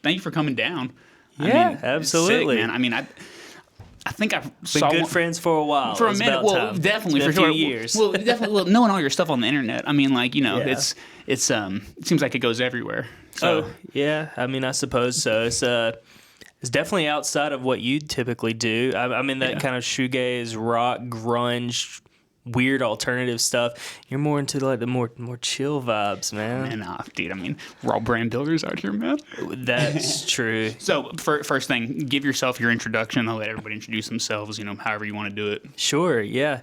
thank you for coming down. Yeah, absolutely. Sick, man. I mean, I think I've been good friends for a while. For a minute. Well, time. Definitely for a few years. Well, definitely. Well, knowing all your stuff on the internet. I mean, like, Yeah. it seems like it goes everywhere. So yeah. I mean, I suppose so. It's definitely outside of what you typically do. I'm in that kind of shoegaze, rock, grunge, weird alternative stuff. You're more into like the more chill vibes, man. Nah, dude. I mean, we're all brand builders out here, man. That's true. So first thing, give yourself your introduction. I'll let everybody introduce themselves. However you want to do it. Sure. Yeah.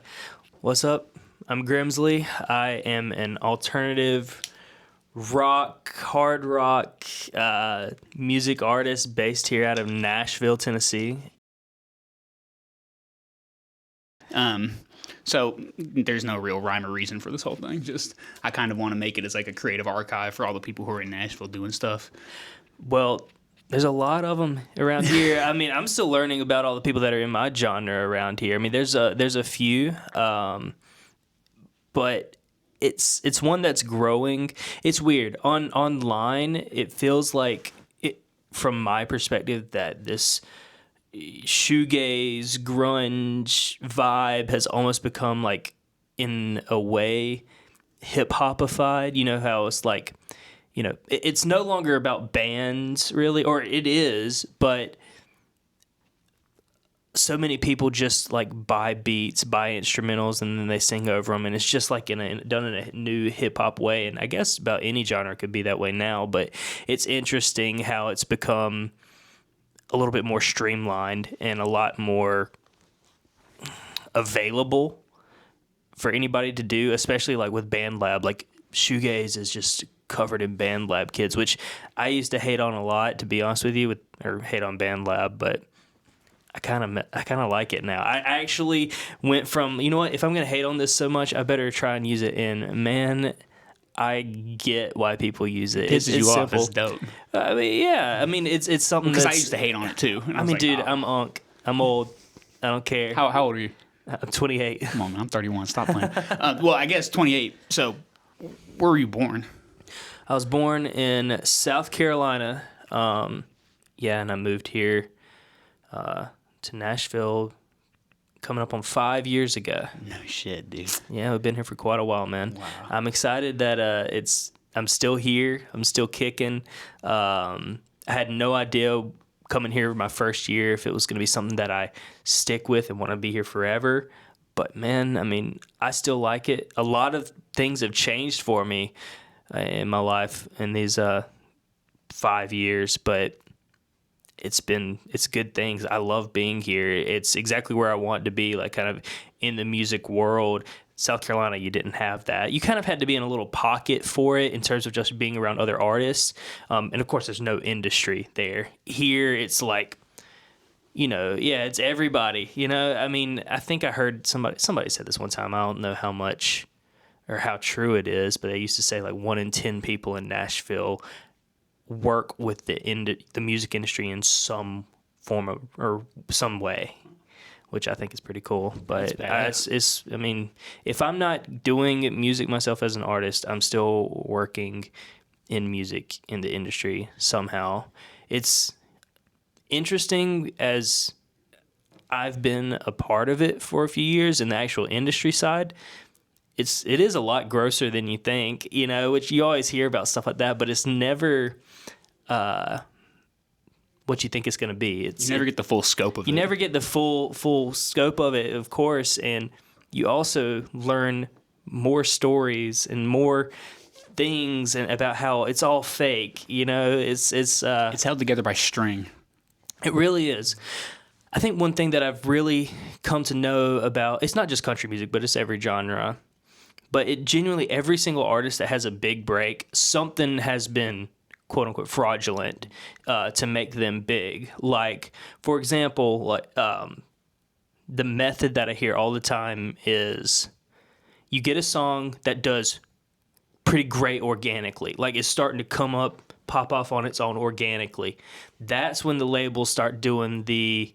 What's up? I'm Grimzlee. I am an alternative rock, hard rock music artist based here out of Nashville, Tennessee. So there's no real rhyme or reason for this whole thing. Just I kind of want to make it as like a creative archive for all the people who are in Nashville doing stuff. Well, there's a lot of them around here. I mean, I'm still learning about all the people that are in my genre around here. I mean, there's a few, but it's one that's growing. It's weird. Online, it feels like from my perspective that this shoegaze grunge vibe has almost become like, in a way, hip hopified. You know how it's like, it's no longer about bands really, or it is, but so many people just like buy beats, buy instrumentals, and then they sing over them, and it's just like done in a new hip hop way. And I guess about any genre could be that way now, but it's interesting how it's become a little bit more streamlined and a lot more available for anybody to do, especially like with BandLab. Like shoegaze is just covered in BandLab kids, which I used to hate on a lot, to be honest with you, or hate on BandLab, but I kind of like it now. I actually went from, you know what, if I'm going to hate on this so much, I better try and use it in, man, I get why people use it. Pisses you off. Simple. It's dope. I mean, yeah. I mean, it's something because I used to hate on it too. I mean, dude, I'm unk. I'm old. I don't care. How old are you? I'm 28. Come on, man. I'm 31. Stop playing. Well, I guess 28. So, where were you born? I was born in South Carolina. And I moved here to Nashville coming up on 5 years ago. No shit, dude. Yeah, we've been here for quite a while, man. Wow. I'm excited that I'm still here. I'm still kicking. I had no idea coming here my first year if it was going to be something that I stick with and want to be here forever. But man, I mean, I still like it. A lot of things have changed for me in my life in these 5 years, but it's good things. I love being here. It's exactly where I want to be, like kind of in the music world. South Carolina, you didn't have that. You kind of had to be in a little pocket for it in terms of just being around other artists. And of course, there's no industry there. Here, it's like, it's everybody. I mean, I think I heard somebody said this one time. I don't know how much or how true it is, but they used to say like 1 in 10 people in Nashville work with the music industry in some form or some way, which I think is pretty cool. But I mean, if I'm not doing music myself as an artist, I'm still working in music in the industry somehow. It's interesting as I've been a part of it for a few years in the actual industry side. It is a lot grosser than you think, which you always hear about stuff like that, but it's never what you think it's going to be. You never get the full scope of it. You never get the full scope of it, of course, and you also learn more stories and more things and about how it's all fake. It's held together by string. It really is. I think one thing that I've really come to know about, it's not just country music, but it's every genre. But it genuinely, every single artist that has a big break, something has been quote unquote fraudulent to make them big. Like, for example, the method that I hear all the time is you get a song that does pretty great organically, like it's starting to pop off on its own organically. That's when the labels start doing the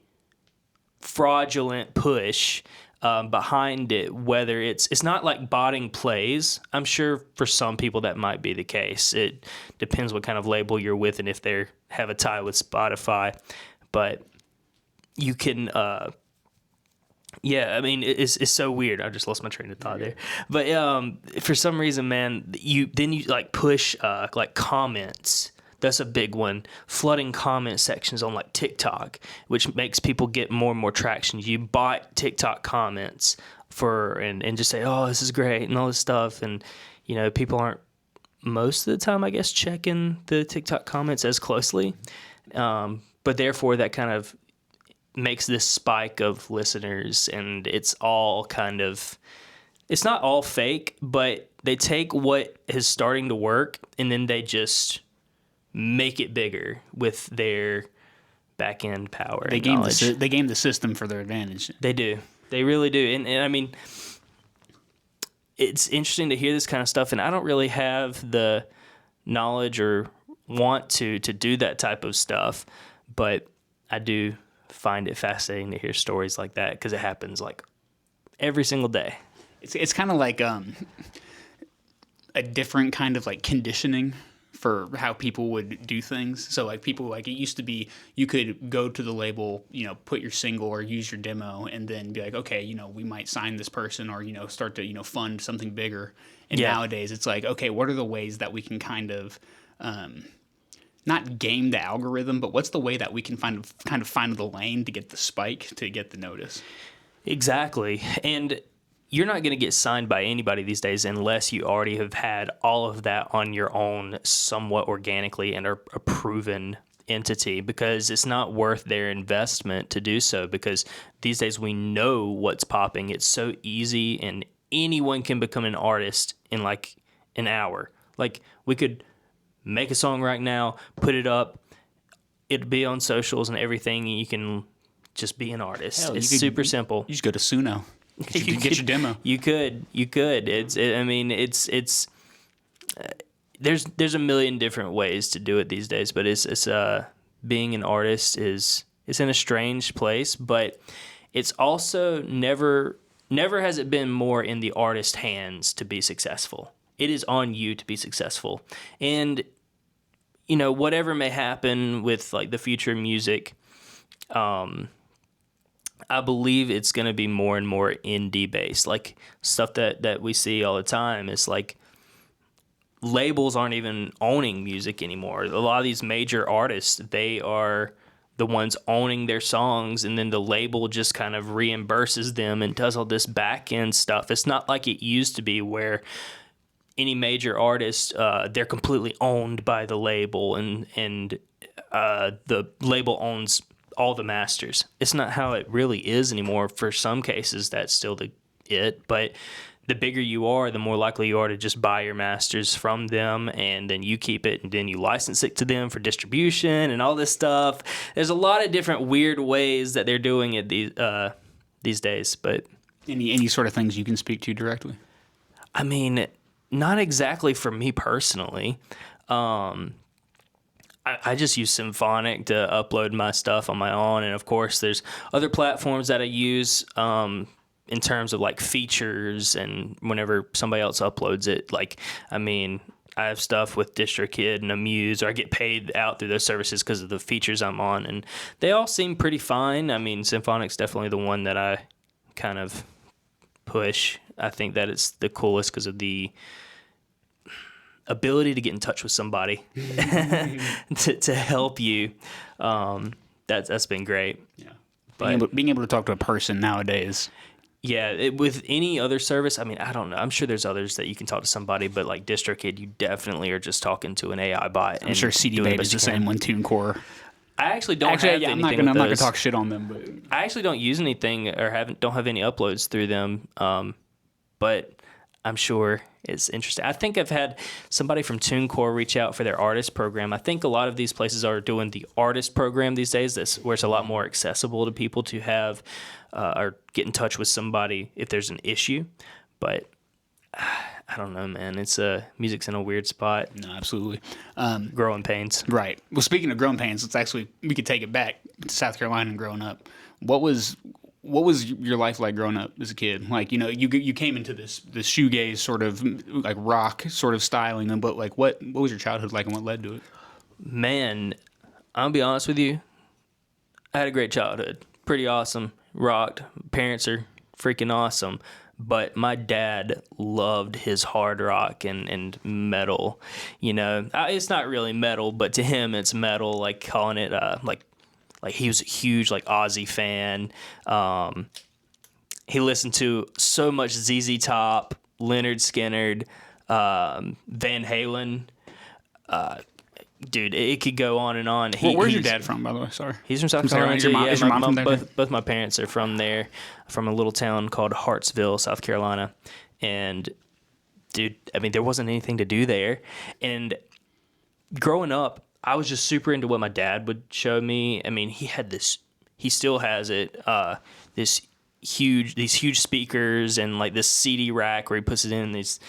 fraudulent push behind it, whether it's not like botting plays. I'm sure for some people that might be the case. It depends what kind of label you're with and if they have a tie with Spotify. But you can, yeah, I mean, it's so weird. I just lost my train of thought there. But for some reason, man, you like push like comments. That's a big one. Flooding comment sections on like TikTok, which makes people get more and more traction. You bot TikTok comments and just say, oh, this is great and all this stuff. And, you know, people aren't most of the time, I guess, checking the TikTok comments as closely. But therefore that kind of makes this spike of listeners, and it's all kind of, it's not all fake, but they take what is starting to work and then they just make it bigger with their back end power. They game the system for their advantage. They do. They really do. And I mean, it's interesting to hear this kind of stuff, and I don't really have the knowledge or want to do that type of stuff, but I do find it fascinating to hear stories like that because it happens like every single day. It's kind of like a different kind of like conditioning for how people would do things. So like people, like it used to be, you could go to the label, you know, put your single or use your demo and then be like, okay, you know, we might sign this person or, you know, start to, you know, fund something bigger. And nowadays it's like, okay, what are the ways that we can kind of, not game the algorithm, but what's the way that we can kind of find the lane to get the spike, to get the notice? Exactly. And you're not going to get signed by anybody these days unless you already have had all of that on your own somewhat organically and are a proven entity, because it's not worth their investment to do so, because these days we know what's popping. It's so easy and anyone can become an artist in like an hour. Like we could make a song right now, put it up, it'd be on socials and everything, and you can just be an artist. Hell, it's super simple. You just go to Suno. Get your demo. You could. There's a million different ways to do it these days, but it's being an artist it's in a strange place, but it's also never has it been more in the artist's hands to be successful. It is on you to be successful. And you know, whatever may happen with like the future of music, I believe it's going to be more and more indie based. Like stuff that we see all the time is like labels aren't even owning music anymore. A lot of these major artists, they are the ones owning their songs, and then the label just kind of reimburses them and does all this back end stuff. It's not like it used to be where any major artist, they're completely owned by the label and the label owns all the masters. It's not how it really is anymore. For some cases, that's still it. But the bigger you are, the more likely you are to just buy your masters from them, and then you keep it, and then you license it to them for distribution and all this stuff. There's a lot of different weird ways that they're doing it these days. But any sort of things you can speak to directly? I mean, not exactly for me personally. I just use Symphonic to upload my stuff on my own. And of course, there's other platforms that I use in terms of like features and whenever somebody else uploads it. Like, I mean, I have stuff with DistroKid and Amuse, or I get paid out through those services because of the features I'm on. And they all seem pretty fine. I mean, Symphonic's definitely the one that I kind of push. I think that it's the coolest because of the ability to get in touch with somebody to help you. That's been great. Yeah, but being able to talk to a person nowadays. Yeah, with any other service, I mean, I don't know. I'm sure there's others that you can talk to somebody, but like DistroKid, you definitely are just talking to an AI bot. I'm sure CD Baby's the same one, TuneCore. I actually don't have anything. I'm not gonna talk shit on them, but I actually don't use anything or don't have any uploads through them. But I'm sure it's interesting. I think I've had somebody from TuneCore reach out for their artist program. I think a lot of these places are doing the artist program these days. That's where it's a lot more accessible to people to have or get in touch with somebody if there's an issue. But I don't know, man. It's music's in a weird spot. No, absolutely. Growing pains. Right. Well, speaking of growing pains, we could take it back to South Carolina and growing up. What was what was your life like growing up as a kid? Like, you came into this shoegaze sort of like rock sort of styling, but like what was your childhood like and what led to it? Man, I'll be honest with you. I had a great childhood. Pretty awesome. Rocked. Parents are freaking awesome. But my dad loved his hard rock and metal. It's not really metal, but to him it's metal. Like calling it like he was a huge like Ozzy fan. He listened to so much ZZ Top, Leonard Skinner, Van Halen. Dude, it could go on and on. Where's your dad from, by the way? Sorry. He's from South Carolina. Is your mom from there? Both my parents are from there, from a little town called Hartsville, South Carolina. And, dude, I mean, there wasn't anything to do there. And growing up, I was just super into what my dad would show me. I mean, he still has it, these huge speakers and like this CD rack where he puts it in these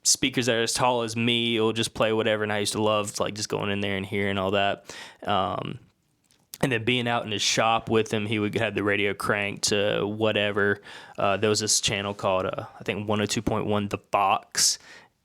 speakers that are as tall as me. It'll just play whatever, and I used to love like just going in there and hearing all that. And then being out in his shop with him, he would have the radio cranked to whatever. There was this channel called I think 102.1 The Box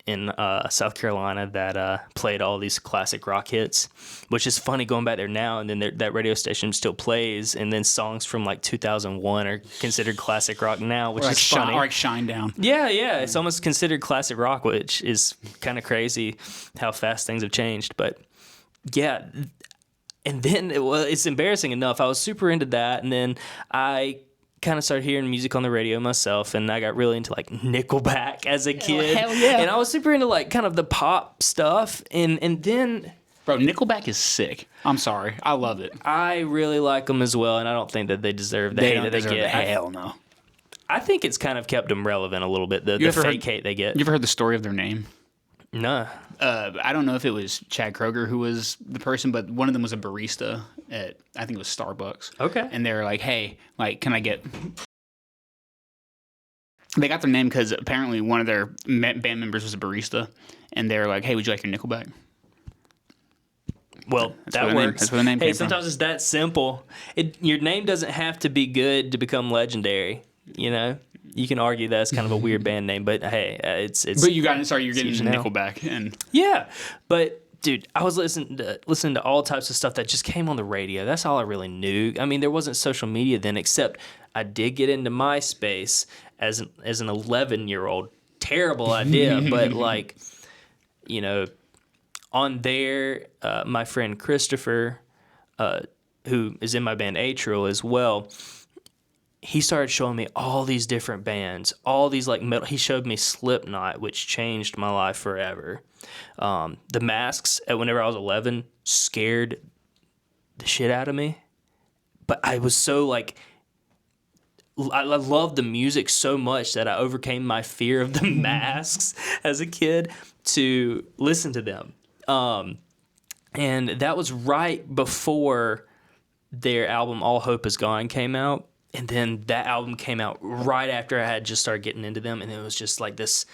in South Carolina that played all these classic rock hits, which is funny going back there now. And then that radio station still plays, and then songs from like 2001 are considered classic rock now, which is funny. Or like Shinedown. Yeah, it's almost considered classic rock, which is kind of crazy how fast things have changed. But yeah, and then it's embarrassing enough. I was super into that, and then I kind of started hearing music on the radio myself, and I got really into like Nickelback as a kid. Hell yeah. And I was super into like kind of the pop stuff, and then bro, Nickelback is sick. I'm sorry, I love it. I really like them as well, and I don't think that they deserve the hate that they get. Hell no. I think it's kind of kept them relevant a little bit. The fake hate they get. You ever heard the story of their name? No. I don't know if it was Chad Kroeger who was the person, but one of them was a barista at, I think it was Starbucks. Okay. And they were like, hey, like, can I get... They got their name because apparently one of their band members was a barista, and they were like, hey, would you like your Nickelback? Well, that works. That's where the name came from. Sometimes it's that simple. Your name doesn't have to be good to become legendary, You can argue that's kind of a weird band name, but hey, it's. But you're getting into Nickelback, and yeah, but dude, I was listening to all types of stuff that just came on the radio. That's all I really knew. I mean, there wasn't social media then, except I did get into MySpace as an 11-year-old. Terrible idea, but like, on there, my friend Christopher, who is in my band Atrial as well. He started showing me all these different bands, all these like metal. He showed me Slipknot, which changed my life forever. The Masks, whenever I was 11, scared the shit out of me. But I was so like, I loved the music so much that I overcame my fear of the Masks as a kid to listen to them. And that was right before their album All Hope Is Gone came out. And then that album came out right after I had just started getting into them. And it was just like this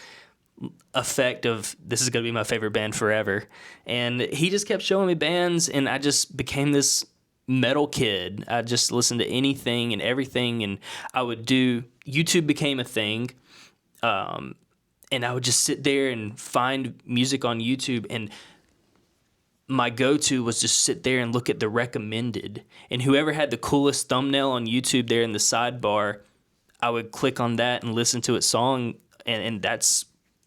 effect of, this is going to be my favorite band forever. And he just kept showing me bands, and I just became this metal kid. I just listened to anything and everything. And I would YouTube became a thing. And I would just sit there and find music on YouTube, and my go-to was just sit there and look at the recommended, and whoever had the coolest thumbnail on YouTube there in the sidebar, I would click on that and listen to its song, and that's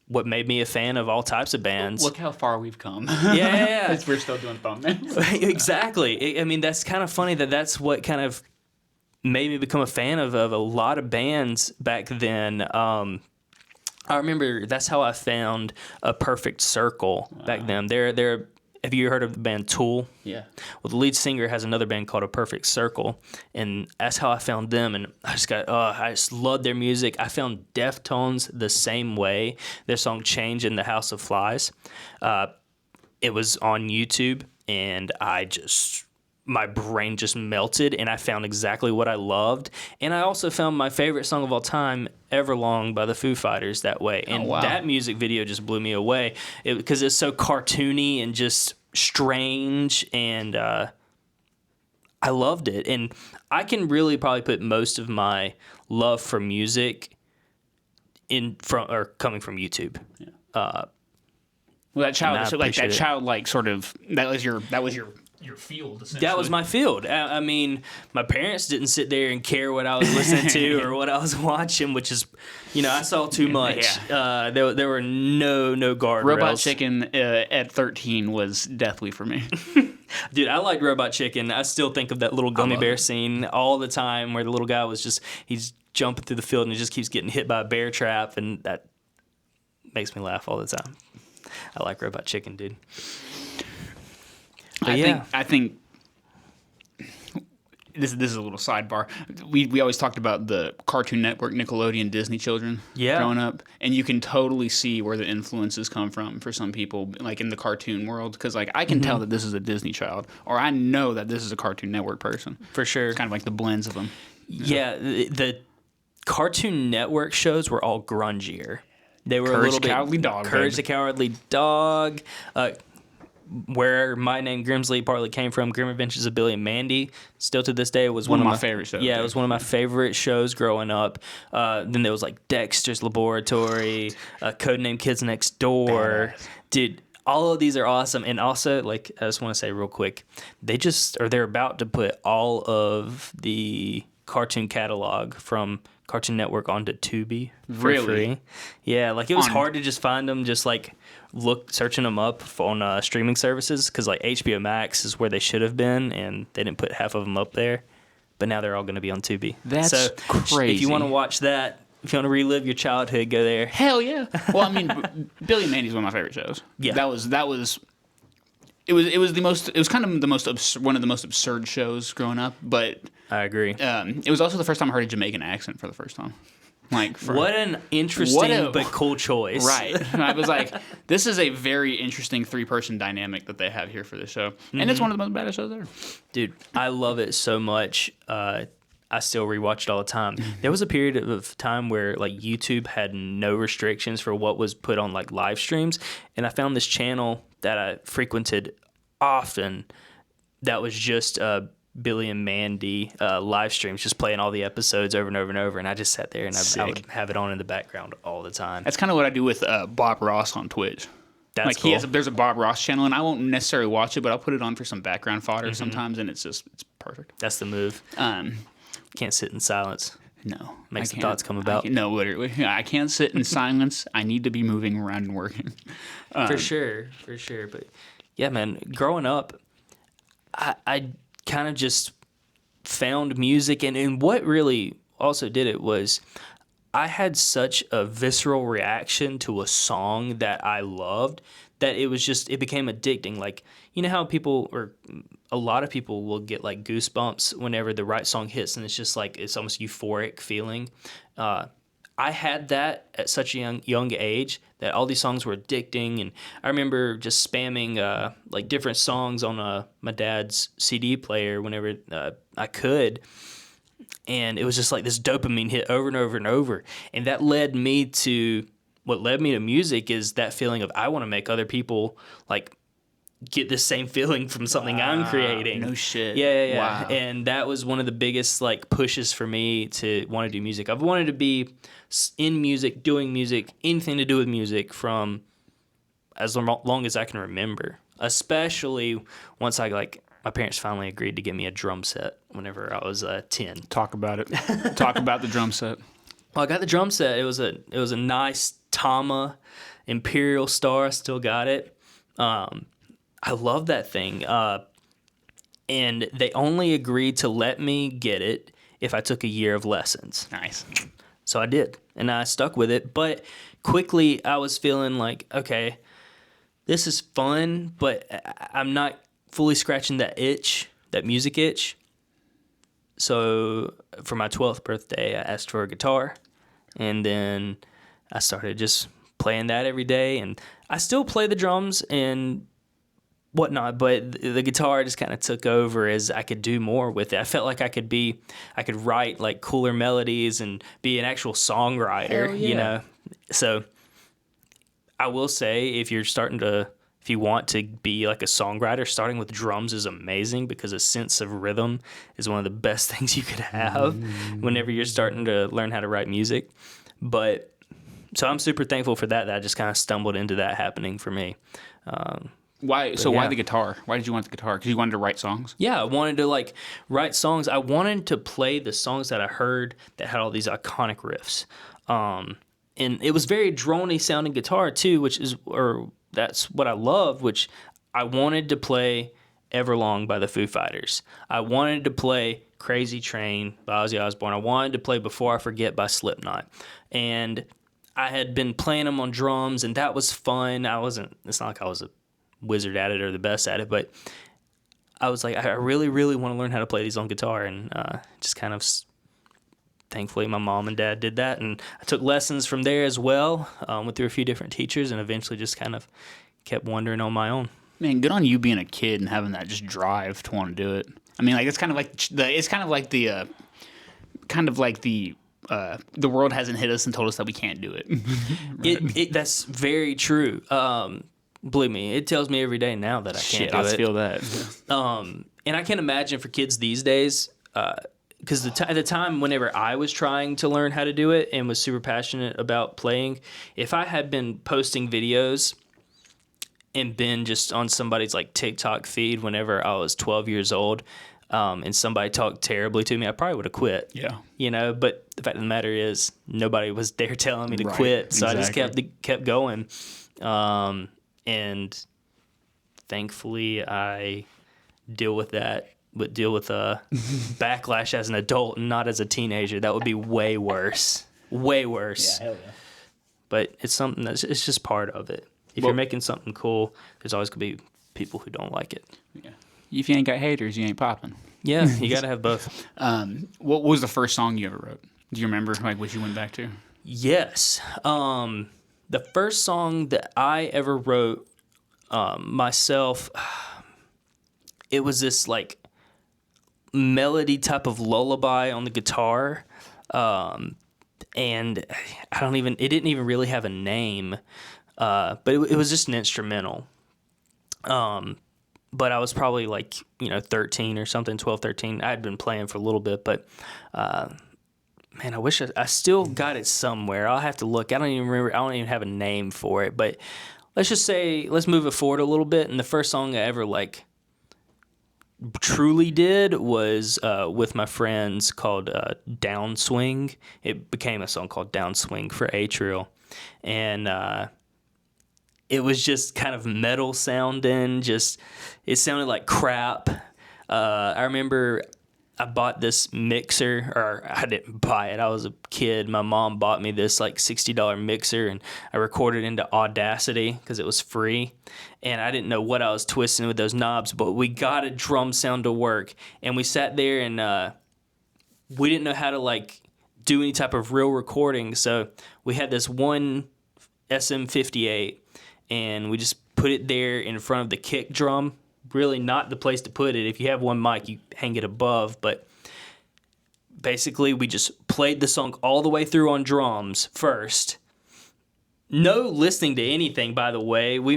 what made me a fan of all types of bands. Look how far we've come. Yeah. We're still doing thumbnails. Exactly. I mean, that's kind of funny that's what kind of made me become a fan of a lot of bands back then. I remember that's how I found A Perfect Circle back then. Have you heard of the band Tool? Yeah. Well, the lead singer has another band called A Perfect Circle, and that's how I found them. And I just loved their music. I found Deftones the same way. Their song "Change in the House of Flies." It was on YouTube, and my brain just melted, and I found exactly what I loved. And I also found my favorite song of all time, Everlong by the Foo Fighters, that way. And that music video just blew me away because it's so cartoony and just strange. And I I loved it. And I can really probably put most of my love for music coming from YouTube. Yeah. And I appreciate it. childlike sort of that was your field. Essentially. That was my field. I mean, my parents didn't sit there and care what I was listening to or what I was watching, which is, I saw too much. Yeah. There were no guardrails. Robot Chicken at 13 was deathly for me. Dude, I liked Robot Chicken. I still think of that little gummy bear scene all the time where the little guy he's jumping through the field and he just keeps getting hit by a bear trap, and that makes me laugh all the time. I like Robot Chicken, dude. I think this is a little sidebar. We always talked about the Cartoon Network, Nickelodeon, Disney children growing up, and you can totally see where the influences come from for some people, like in the cartoon world, because like I can tell that this is a Disney child, or I know that this is a Cartoon Network person. For sure. It's kind of like the blends of them. Yeah, the Cartoon Network shows were all grungier. They were Courage a little bit Cowardly Dog, Courage baby. the Cowardly Dog. Where my name Grimzlee partly came from, Grim Adventures of Billy and Mandy, still to this day was one of my favorite shows. Yeah, it was one of my favorite shows growing up. Then there was like Dexter's Laboratory, Codename Kids Next Door. Badass. Dude, all of these are awesome. And also, like, I just want to say real quick, they're about to put all of the cartoon catalog from Cartoon Network onto Tubi for Really? free. Yeah, like it was hard to just find them, just like searching them up on streaming services, because like HBO Max is where they should have been, and they didn't put half of them up there. But now they're all going to be on Tubi. That's crazy. If you want to watch that, if you want to relive your childhood, go there. Hell yeah. Well, I mean, Billy and Mandy's one of my favorite shows. Yeah. That was. It was kind of the most one of the most absurd shows growing up, but I agree. it was also the first time I heard a Jamaican accent for the first time. Like, what an interesting but cool choice. Right. I was like, this is a very interesting 3-person dynamic that they have here for this show, and it's one of the most badass shows ever. Dude, I love it so much. I still rewatch it all the time. There was a period of time where like YouTube had no restrictions for what was put on like live streams, and I found this channel that I frequented often that was just Billy and Mandy live streams, just playing all the episodes over and over and over, and I just sat there and I would have it on in the background all the time. That's kind of what I do with Bob Ross on Twitch. That's like cool. There's a Bob Ross channel, and I won't necessarily watch it, but I'll put it on for some background fodder sometimes, and it's perfect. That's the move. Can't sit in silence. No. Makes the thoughts come about. No, literally. I can't sit in silence. I need to be moving around and working. For sure. But yeah, man, growing up, I kind of just found music, and what really also did it was I had such a visceral reaction to a song that I loved that it became addicting. Like, you know how a lot of people will get like goosebumps whenever the right song hits, and it's just like it's almost euphoric feeling. I had that at such a young age that all these songs were addicting, and I remember just spamming like different songs on my dad's CD player whenever I could, and it was just like this dopamine hit over and over and over, and that led me to what led me to music is that feeling of I want to make other people like get the same feeling from something I'm creating. No shit. Yeah. Wow. And that was one of the biggest like pushes for me to want to do music. I've wanted to be in music, doing music, anything to do with music from as long as I can remember. Especially once my parents finally agreed to give me a drum set whenever I was 10. Talk about it. Talk about the drum set. Well, I got the drum set. It was a nice Tama Imperial Star. I still got it. I love that thing. And they only agreed to let me get it if I took a year of lessons. Nice. So I did, and I stuck with it. But quickly, I was feeling like, okay, this is fun, but I'm not fully scratching that itch, that music itch. So for my 12th birthday, I asked for a guitar, and then I started just playing that every day. And I still play the drums and whatnot, but the guitar just kind of took over as I could do more with it. I felt like I could write like cooler melodies and be an actual songwriter, Hell yeah. you know? So I will say, if you're starting to if you want to be like a songwriter, starting with drums is amazing because a sense of rhythm is one of the best things you could have whenever you're starting to learn how to write music. But so I'm super thankful for that I just kind of stumbled into that happening for me. Why the guitar? Why did you want the guitar? Because you wanted to write songs? Yeah, I wanted to like write songs. I wanted to play the songs that I heard that had all these iconic riffs. And it was very drony sounding guitar too, that's what I love, which I wanted to play Everlong by the Foo Fighters. I wanted to play Crazy Train by Ozzy Osbourne. I wanted to play Before I Forget by Slipknot. And I had been playing them on drums, and that was fun. It's not like I was a wizard at it or the best at it, but I was like, I really, really want to learn how to play these on guitar. And just kind of, thankfully, my mom and dad did that. And I took lessons from there as well, went through a few different teachers, and eventually just kind of kept wondering on my own. Man, good on you being a kid and having that just drive to want to do it. I mean, like, it's kind of like the world hasn't hit us and told us that we can't do it. Right? That's very true. Believe me, it tells me every day now that I can't do it. I feel that. And I can imagine for kids these days, because at the time whenever I was trying to learn how to do it and was super passionate about playing, if I had been posting videos and been just on somebody's like TikTok feed whenever I was 12 years old, and somebody talked terribly to me, I probably would have quit. Yeah. You know, but the fact of the matter is nobody was there telling me to quit, so exactly. I just kept going. And thankfully I deal with backlash as an adult and not as a teenager. That would be way worse. Way worse. Yeah, hell yeah. But it's something it's just part of it. If you're making something cool, there's always going to be people who don't like it. Yeah. If you ain't got haters, you ain't popping. Yeah, you got to have both. What was the first song you ever wrote? Do you remember, like, what you went back to? Yes. The first song that I ever wrote myself, it was this, like, melody type of lullaby on the guitar. And it didn't even really have a name. But it was just an instrumental. But I was probably like, 13 or something, 12, 13. I had been playing for a little bit, but, man, I wish I still got it somewhere. I'll have to look. I don't even remember. I don't even have a name for it, but let's move it forward a little bit. And the first song I ever truly did was with my friends called Downswing. It became a song called Downswing for Atrial. And it was just kind of metal sounding, it sounded like crap. I remember I bought this mixer, or I didn't buy it, I was a kid. My mom bought me this like $60 mixer, and I recorded into Audacity because it was free. And I didn't know what I was twisting with those knobs, but we got a drum sound to work. And we sat there and we didn't know how to do any type of real recording. So we had this one SM58, and we just put it there in front of the kick drum. Really not the place to put it. If you have one mic, you hang it above. But basically, we just played the song all the way through on drums first. No listening to anything, by the way. We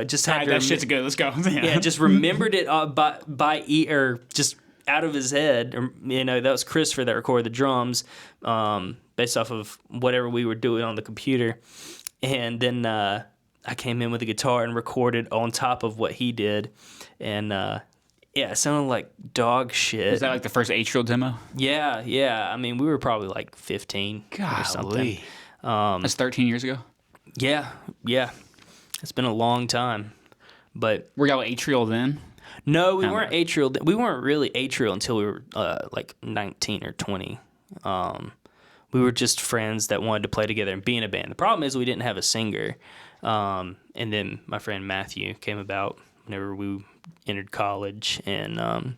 just had that shit's good. Let's go. Yeah, just remembered it by ear, just out of his head. That was Christopher that recorded the drums, based off of whatever we were doing on the computer. And then I came in with a guitar and recorded on top of what he did. And it sounded like dog shit. Was that like the first Atrial demo? Yeah. I mean, we were probably like 15 or something. That's 13 years ago? Yeah. It's been a long time. But were y'all Atrial then? No, we weren't Atrial. We weren't really Atrial until we were like 19 or 20. We were just friends that wanted to play together and be in a band. The problem is we didn't have a singer. And then my friend Matthew came about whenever we entered college. And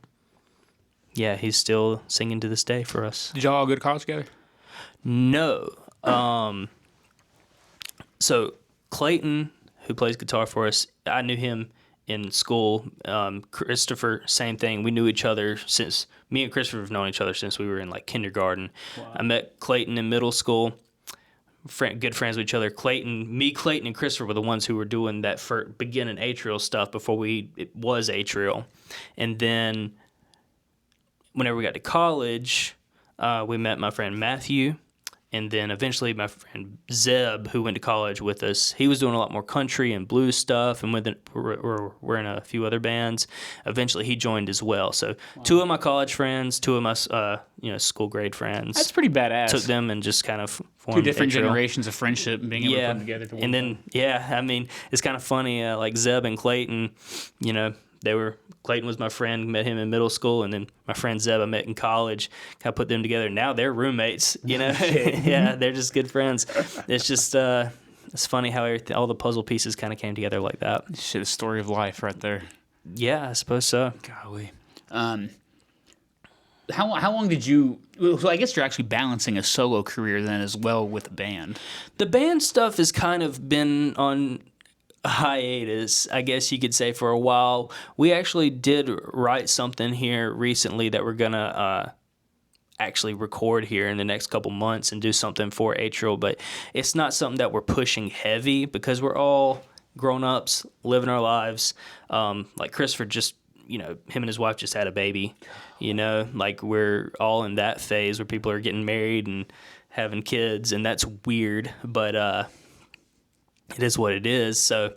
he's still singing to this day for us. Did y'all all go to college together? No. So Clayton, who plays guitar for us, I knew him in school. Christopher, same thing. We knew each other since me and Christopher have known each other since we were in like kindergarten. Wow. I met Clayton in middle school. good friends with each other. Clayton, and Christopher were the ones who were doing that for beginning atrial stuff before it was atrial. And then whenever we got to college, we met my friend Matthew. And then eventually my friend Zeb, who went to college with us, he was doing a lot more country and blues stuff, and we're in a few other bands. Eventually he joined as well. So two of my college friends, two of my school grade friends. That's pretty badass. Took them and just kind of formed two different atrial. generations of friendship and being able to put them together. To and then I mean, it's kind of funny. Like Zeb and Clayton, Clayton was my friend, met him in middle school, and then my friend Zeb I met in college. Kind of put them together. Now they're roommates, Yeah, they're just good friends. It's just, it's funny how all the puzzle pieces kind of came together like that. Shit, a story of life right there. Yeah, I suppose so. Golly. How long did you... So I guess you're actually balancing a solo career then as well with a band. The band stuff has kind of been on hiatus, I guess you could say, for a while. We actually did write something here recently that we're gonna actually record here in the next couple months and do something for atrial, but it's not something that we're pushing heavy because we're all grown-ups living our lives. Like Christopher just, him and his wife just had a baby, like we're all in that phase where people are getting married and having kids, and that's weird, but it is what it is. So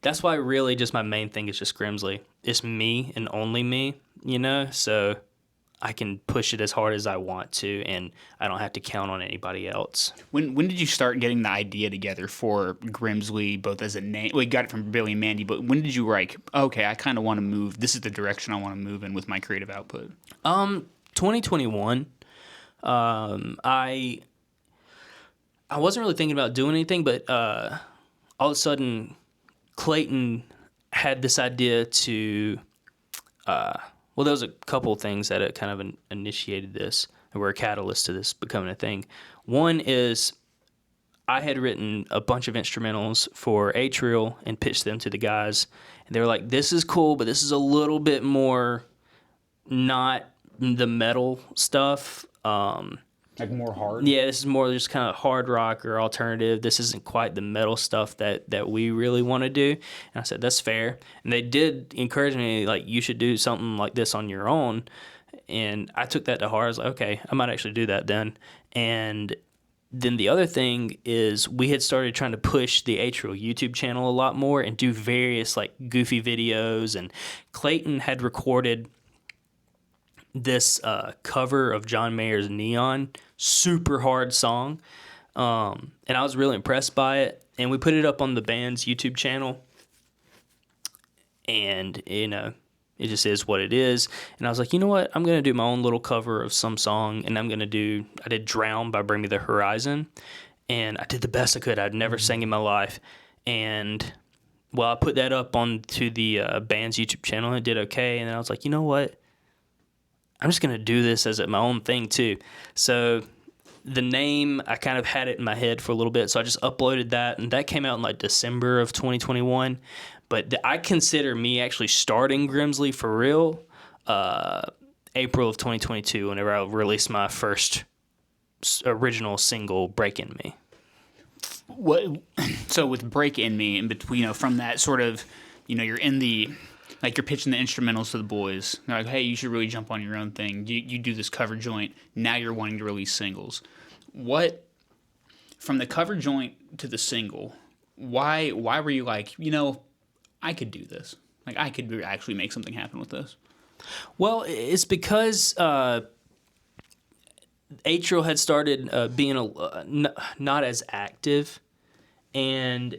that's why really just my main thing is just Grimzlee. It's me and only me, so I can push it as hard as I want to, and I don't have to count on anybody else. When did you start getting the idea together for Grimzlee, both as a name? Well, you got it from Billy and Mandy, but when did you okay, I kind of want to move, this is the direction I want to move in with my creative output? 2021. I wasn't really thinking about doing anything, but all of a sudden, Clayton had this idea to, there was a couple of things that kind of initiated this and were a catalyst to this becoming a thing. One is I had written a bunch of instrumentals for atrial and pitched them to the guys, and they were like, this is cool, but this is a little bit more not the metal stuff. Like more hard? Yeah, this is more just kind of hard rock or alternative. This isn't quite the metal stuff that we really want to do. And I said, that's fair. And they did encourage me, like, you should do something like this on your own. And I took that to heart. I was like, okay, I might actually do that then. And then the other thing is we had started trying to push the atrial YouTube channel a lot more and do various, like, goofy videos. And Clayton had recorded this cover of John Mayer's Neon, super hard song, and I was really impressed by it, and we put it up on the band's YouTube channel, and it just is what it is. And I was like, you know what, I'm gonna do my own little cover of some song, and I did Drown by Bring Me the Horizon, and I did the best I could. I'd never sang in my life, and I put that up onto the band's YouTube channel, and it did okay. And then I was like, you know what, I'm just going to do this as my own thing too. So the name, I kind of had it in my head for a little bit, so I just uploaded that, and that came out in like December of 2021. But I consider me actually starting Grimzlee for real April of 2022, whenever I released my first original single, Break In Me. So with Break In Me, in between, from that sort of, you're in the... Like, you're pitching the instrumentals to the boys. They're like, hey, you should really jump on your own thing. You do this cover joint. Now you're wanting to release singles. From the cover joint to the single, why were you like, I could do this. Like, I could actually make something happen with this? Well, it's because atrial had started being not as active, and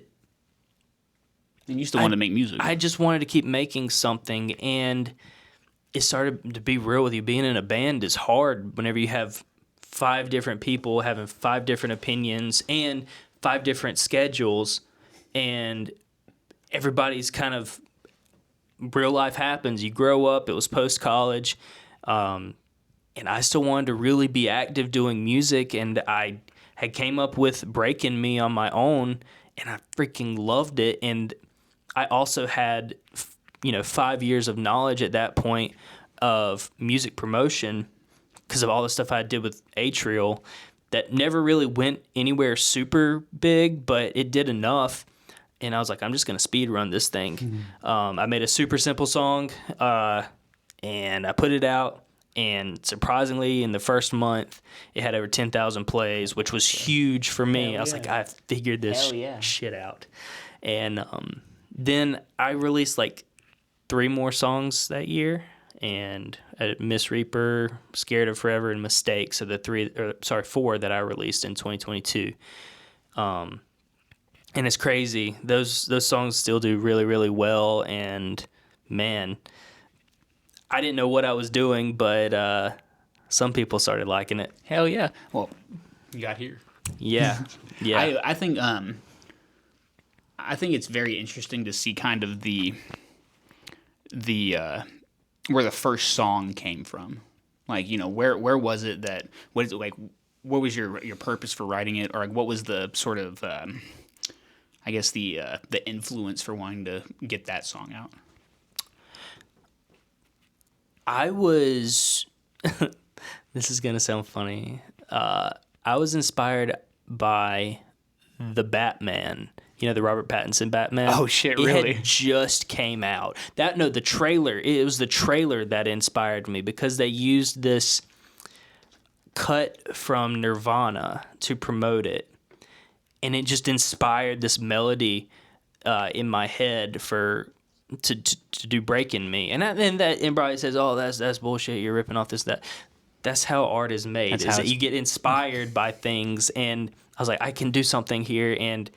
you still wanted to make music. I just wanted to keep making something, and it started to be real with you. Being in a band is hard whenever you have 5 different people having 5 different opinions and 5 different schedules, and everybody's kind of real life happens. You grow up. It was post-college, and I still wanted to really be active doing music, and I had came up with Breaking Me on my own, and I freaking loved it. And I also had, 5 years of knowledge at that point of music promotion because of all the stuff I did with atrial. that never really went anywhere super big, but it did enough. And I was like, I'm just going to speed run this thing. I made a super simple song, and I put it out. And surprisingly, in the first month, it had over 10,000 plays, which was huge for me. I was like, I figured this shit out. And then I released like 3 more songs that year. And Miss Reaper, Scared of Forever, and Mistake. So the 4 that I released in 2022. And it's crazy. Those songs still do really, really well. And man, I didn't know what I was doing, but some people started liking it. Hell yeah. Well, you got here. Yeah. Yeah. I think it's very interesting to see kind of the where the first song came from. Like, you know, where was it that, what is it like, what was your purpose for writing it, or like, what was the sort of I guess the influence for wanting to get that song out? I was this is gonna sound funny. I was inspired by the Batman. You know, the Robert Pattinson Batman? Oh, shit, really? It had just came out. The trailer. It was the trailer that inspired me because they used this cut from Nirvana to promote it. And it just inspired this melody in my head to do Breaking Me. And everybody says, oh, that's bullshit. You're ripping off this, that. That's how art is made. Is that you get inspired by things. And I was like, I can do something here. And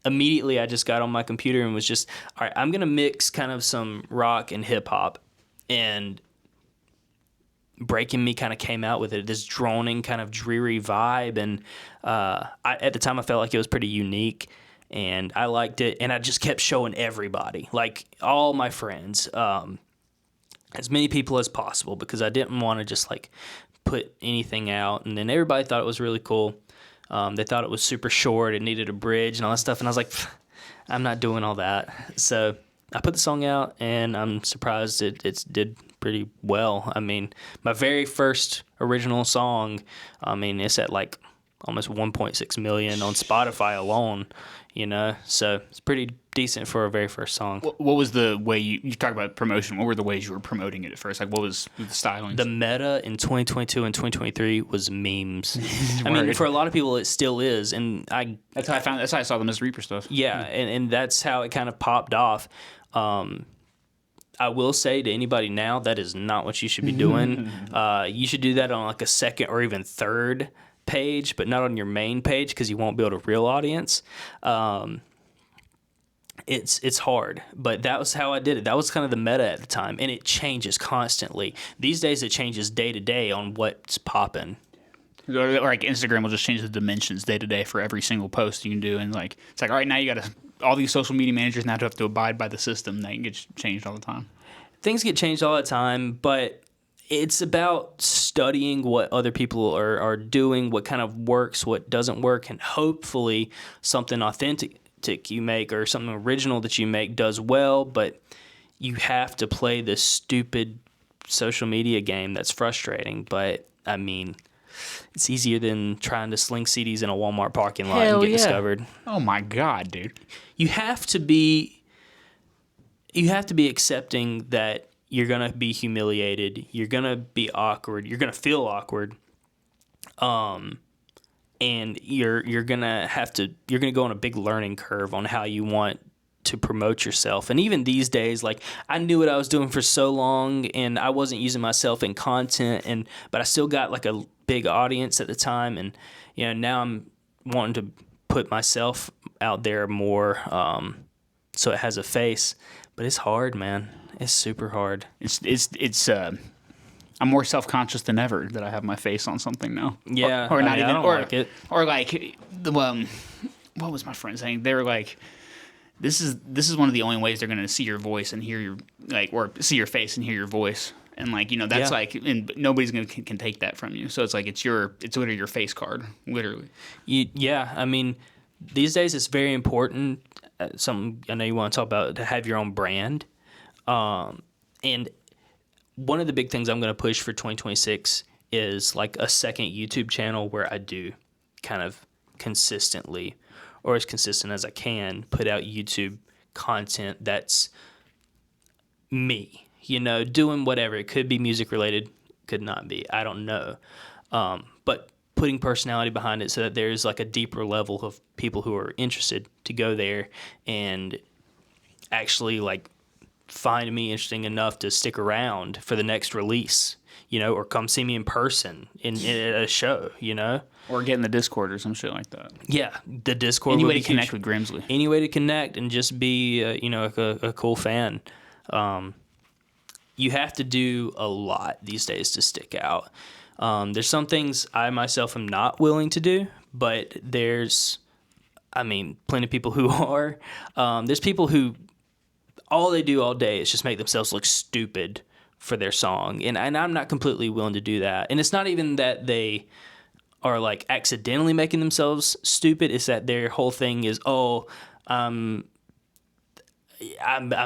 immediately I just got on my computer and was just, all right, I'm going to mix kind of some rock and hip hop. And Breaking Me kind of came out with it, this droning kind of dreary vibe. And at the time I felt like it was pretty unique and I liked it. And I just kept showing everybody, like all my friends, as many people as possible, because I didn't want to just like put anything out. And then everybody thought it was really cool. They thought it was super short. It needed a bridge and all that stuff. And I was like, I'm not doing all that. So I put the song out, and I'm surprised it did pretty well. I mean, my very first original song, I mean, it's at like almost 1.6 million on Spotify alone, you know? So it's pretty decent for a very first song. What was the way you talk about promotion? What were the ways you were promoting it at first? Like, what was the styling? The meta in 2022 and 2023 was memes. I mean, for a lot of people, it still is, and that's how I saw the Miss Reaper stuff. Yeah, and that's how it kind of popped off. I will say to anybody now, that is not what you should be doing. You should do that on like a second or even third page, but not on your main page because you won't build a real audience. It's hard, but that was how I did it. That was kind of the meta at the time, and it changes constantly. These days, it changes day to day on what's popping. Or like Instagram will just change the dimensions day to day for every single post you can do, and like it's like, all right, now you got to all these social media managers now have to abide by the system that gets changed all the time. Things get changed all the time, but it's about studying what other people are doing, what kind of works, what doesn't work, and hopefully something authentic you make or something original that you make does well. But you have to play this stupid social media game that's frustrating. But I mean, it's easier than trying to sling CDs in a Walmart parking lot and get discovered. Oh my God, dude! You have to be accepting that you're gonna be humiliated. You're gonna be awkward. You're gonna feel awkward. And you're gonna go on a big learning curve on how you want to promote yourself. And even these days, like I knew what I was doing for so long, and I wasn't using myself in content, but I still got like a big audience at the time, and you know now I'm wanting to put myself out there more, so it has a face. But it's hard, man. It's super hard. It's I'm more self-conscious than ever that I have my face on something now. Yeah, or not even. I don't like it. Or like the what was my friend saying? They were like, this is one of the only ways they're gonna see your voice and hear your or see your face and hear your voice. And like, you know, that's like, and nobody's can take that from you. So it's like it's literally your face card, literally. I mean, these days it's very important. Something I know you want to talk about, to have your own brand. And one of the big things I'm going to push for 2026 is like a second YouTube channel where I do kind of consistently, or as consistent as I can, put out YouTube content that's me, doing whatever. It could be music related, could not be. I don't know. But putting personality behind it so that there's like a deeper level of people who are interested to go there and actually like find me interesting enough to stick around for the next release, or come see me in person in a show, Or get in the Discord or some shit like that. Yeah, the Discord. Any way to connect with Grimzlee. Any way to connect and just be, a cool fan. You have to do a lot these days to stick out. There's some things I myself am not willing to do, but there's, plenty of people who are. There's people who all they do all day is just make themselves look stupid for their song, and I'm not completely willing to do that. And it's not even that they are like accidentally making themselves stupid. It's that their whole thing is, I'm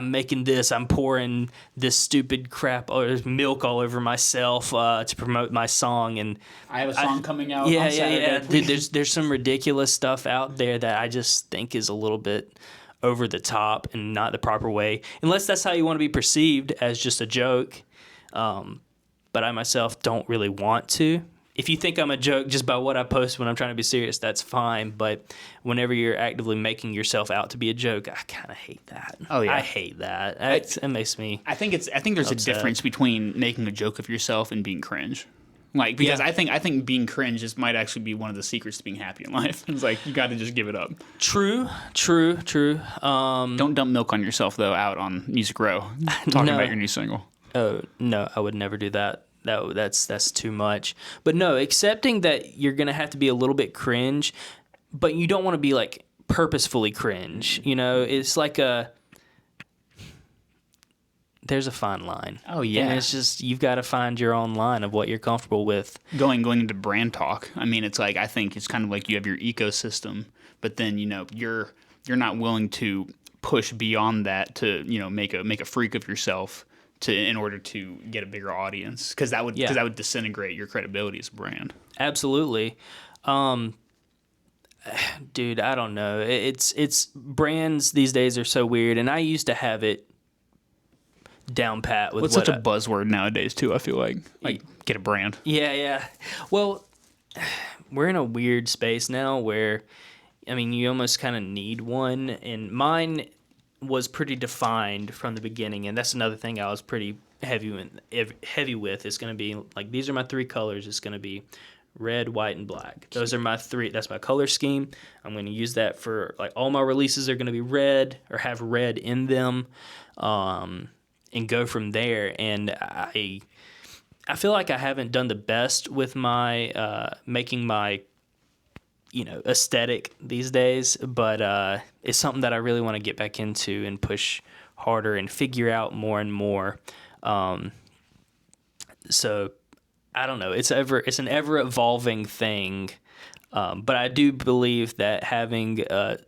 making this. I'm pouring this stupid crap or milk all over myself to promote my song, and I have a song coming out. Yeah, on Saturday, yeah. Dude, there's some ridiculous stuff out there that I just think is a little bit over the top and not the proper way, unless that's how you want to be perceived, as just a joke. But I myself don't really want to. If you think I'm a joke just by what I post when I'm trying to be serious, that's fine. But whenever you're actively making yourself out to be a joke, I kind of hate that. Oh yeah, I hate that. It makes me. I think there's upset. A difference between making a joke of yourself and being cringe. Like, because I think being cringe might actually be one of the secrets to being happy in life. It's like you got to just give it up. True. Don't dump milk on yourself though out on Music Row talking about your new single. Oh no, I would never do that. That's too much. But no, accepting that you're gonna have to be a little bit cringe, but you don't want to be like purposefully cringe. It's like there's a fine line. Oh yeah, and it's just you've got to find your own line of what you're comfortable with. Going into brand talk, it's like I think it's kind of like you have your ecosystem, but then you're not willing to push beyond that to make a freak of yourself. In order to get a bigger audience, because that would disintegrate your credibility as a brand. Absolutely, dude. I don't know. It's brands these days are so weird, and I used to have it down pat with. What's such a buzzword nowadays too? I feel like get a brand. Yeah. Well, we're in a weird space now where, you almost kind of need one, and mine was pretty defined from the beginning, and that's another thing I was pretty heavy with. It's going to be like, these are my three colors. It's going to be red, white, and black. Those are my three. That's my color scheme. I'm going to use that for like all my releases are going to be red or have red in them, and go from there. And I feel like I haven't done the best with my making my aesthetic these days, but it's something that I really want to get back into and push harder and figure out more and more. So I don't know. It's an ever evolving thing, but I do believe that having a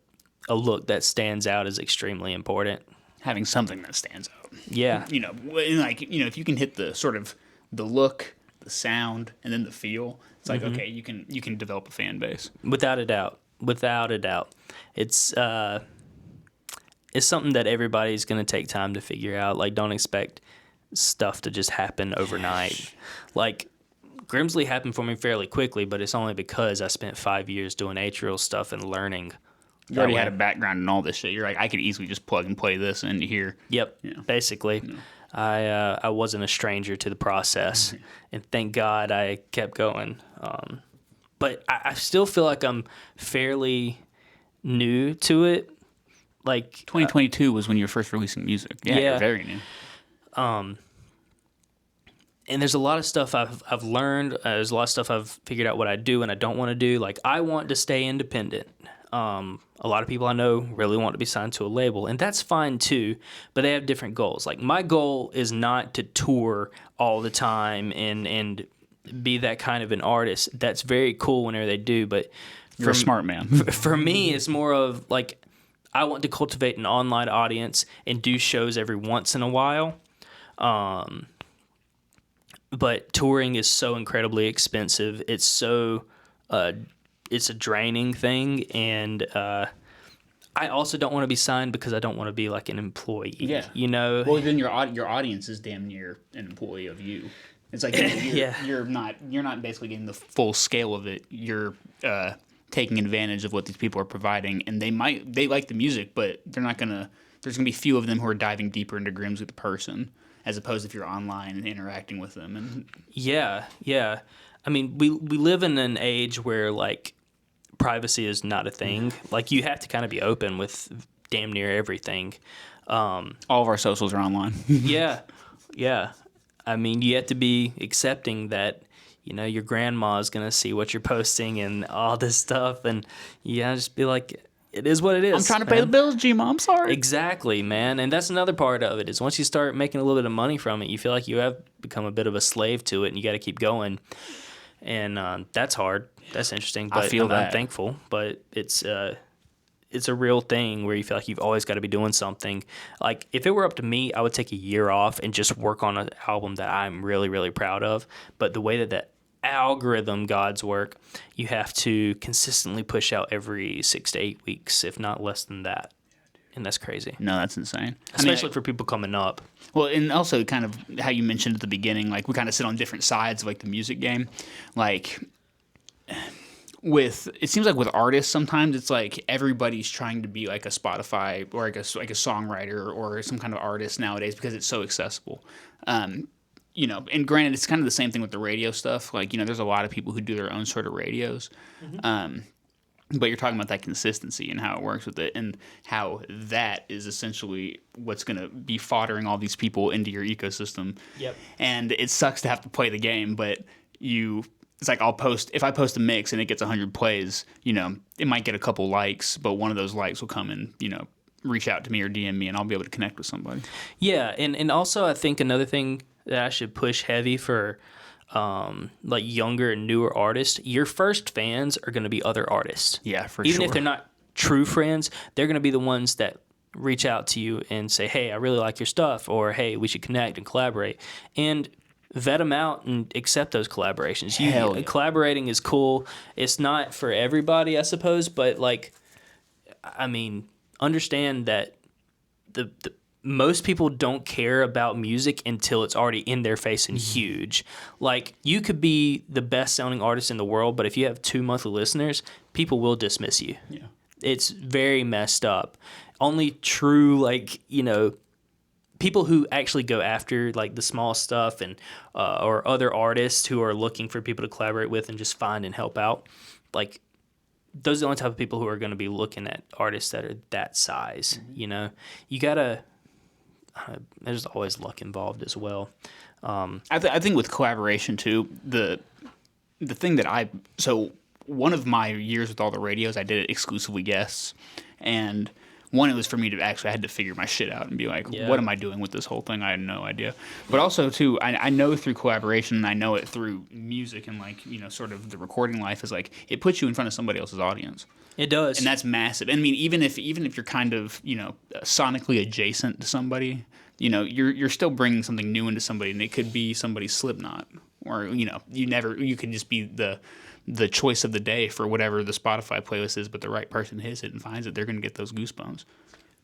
look that stands out is extremely important. Having something that stands out. Yeah. If you can hit the sort of the look, the sound, and then the feel. It's like, okay, you can develop a fan base. Without a doubt. It's something that everybody's going to take time to figure out. Like, don't expect stuff to just happen overnight. Like, Grimzlee happened for me fairly quickly, but it's only because I spent 5 years doing atrial stuff and learning. You already had a background in all this shit. You're like, I could easily just plug and play this into here. Yep, basically. Yeah. I wasn't a stranger to the process, and thank God I kept going. But I still feel like I'm fairly new to it. Like 2022 was when you were first releasing music. Yeah, you're very new. And there's a lot of stuff I've learned. There's a lot of stuff I've figured out what I do and I don't want to do. Like, I want to stay independent. A lot of people I know really want to be signed to a label, and that's fine too, but they have different goals. Like, my goal is not to tour all the time and be that kind of an artist. That's very cool whenever they do, but you're a smart man. For me, it's more of like, I want to cultivate an online audience and do shows every once in a while. but touring is so incredibly expensive. It's so it's a draining thing, and I also don't want to be signed because I don't want to be like an employee. Yeah. You know. Well, then your audience is damn near an employee of you. It's like you're not basically getting the full scale of it. You're taking advantage of what these people are providing, and they like the music, but they're not gonna. There's gonna be few of them who are diving deeper into Grimzlee the person, as opposed if you're online and interacting with them. And yeah. I mean, we live in an age where like privacy is not a thing. Like you have to kind of be open with damn near everything. all of our socials are online. Yeah. I mean, you have to be accepting that, you know, your grandma's going to see what you're posting and all this stuff. And you gotta just be like, it is what it is. I'm trying to pay the bills, G-Mom. I'm sorry. Exactly, man. And that's another part of it is once you start making a little bit of money from it, you feel like you have become a bit of a slave to it and you got to keep going. And that's hard. That's interesting. But I feel that. I'm thankful. But it's a real thing where you feel like you've always got to be doing something. Like if it were up to me, I would take a year off and just work on an album that I'm really, really proud of. But the way that algorithm gods work, you have to consistently push out every 6 to 8 weeks, if not less than that. And that's crazy. No, that's insane. Especially for people coming up. Well, and also kind of how you mentioned at the beginning, like we kind of sit on different sides of like the music game. Like it seems like with artists sometimes it's like everybody's trying to be like a Spotify or like a songwriter or some kind of artist nowadays because it's so accessible. You know, and granted, it's kind of the same thing with the radio stuff. Like, you know, there's a lot of people who do their own sort of radios. Mm-hmm. But you're talking about that consistency and how it works with it and how that is essentially what's going to be foddering all these people into your ecosystem. Yep. And it sucks to have to play the game, but it's like if I post a mix and it gets 100 plays, you know, it might get a couple likes, but one of those likes will come and, you know, reach out to me or DM me and I'll be able to connect with somebody. Yeah. And also I think another thing that I should push heavy for like younger and newer artists, your first fans are going to be other artists. Yeah, for Even sure. if they're not true friends, they're going to be the ones that reach out to you and say, hey, I really like your stuff, or hey, we should connect and collaborate. And vet them out and accept those collaborations. Hell yeah. Collaborating is cool. It's not for everybody, I suppose, but like, I mean, understand that the most people don't care about music until it's already in their face and huge. Like, you could be the best sounding artist in the world, but if you have 2 monthly listeners, people will dismiss you. Yeah. It's very messed up. Only true, like, you know, people who actually go after like the small stuff and or other artists who are looking for people to collaborate with and just find and help out, like, those are the only type of people who are going to be looking at artists that are that size. You know, you gotta. There's always luck involved as well. I think with collaboration too, the thing that so one of my years with all the radios, I did it exclusively guests, and one, it was for me to actually, I had to figure my shit out and be like, what am I doing with this whole thing? I had no idea. But also too, I know through collaboration, and I know it through music and like, you know, sort of the recording life is like, it puts you in front of somebody else's audience. It does. And that's massive. I mean, even if you're kind of, you know, sonically adjacent to somebody, you know, you're still bringing something new into somebody, and it could be somebody's Slipknot, or, you know, you could just be the choice of the day for whatever the Spotify playlist is, but the right person hits it and finds it, they're going to get those goosebumps.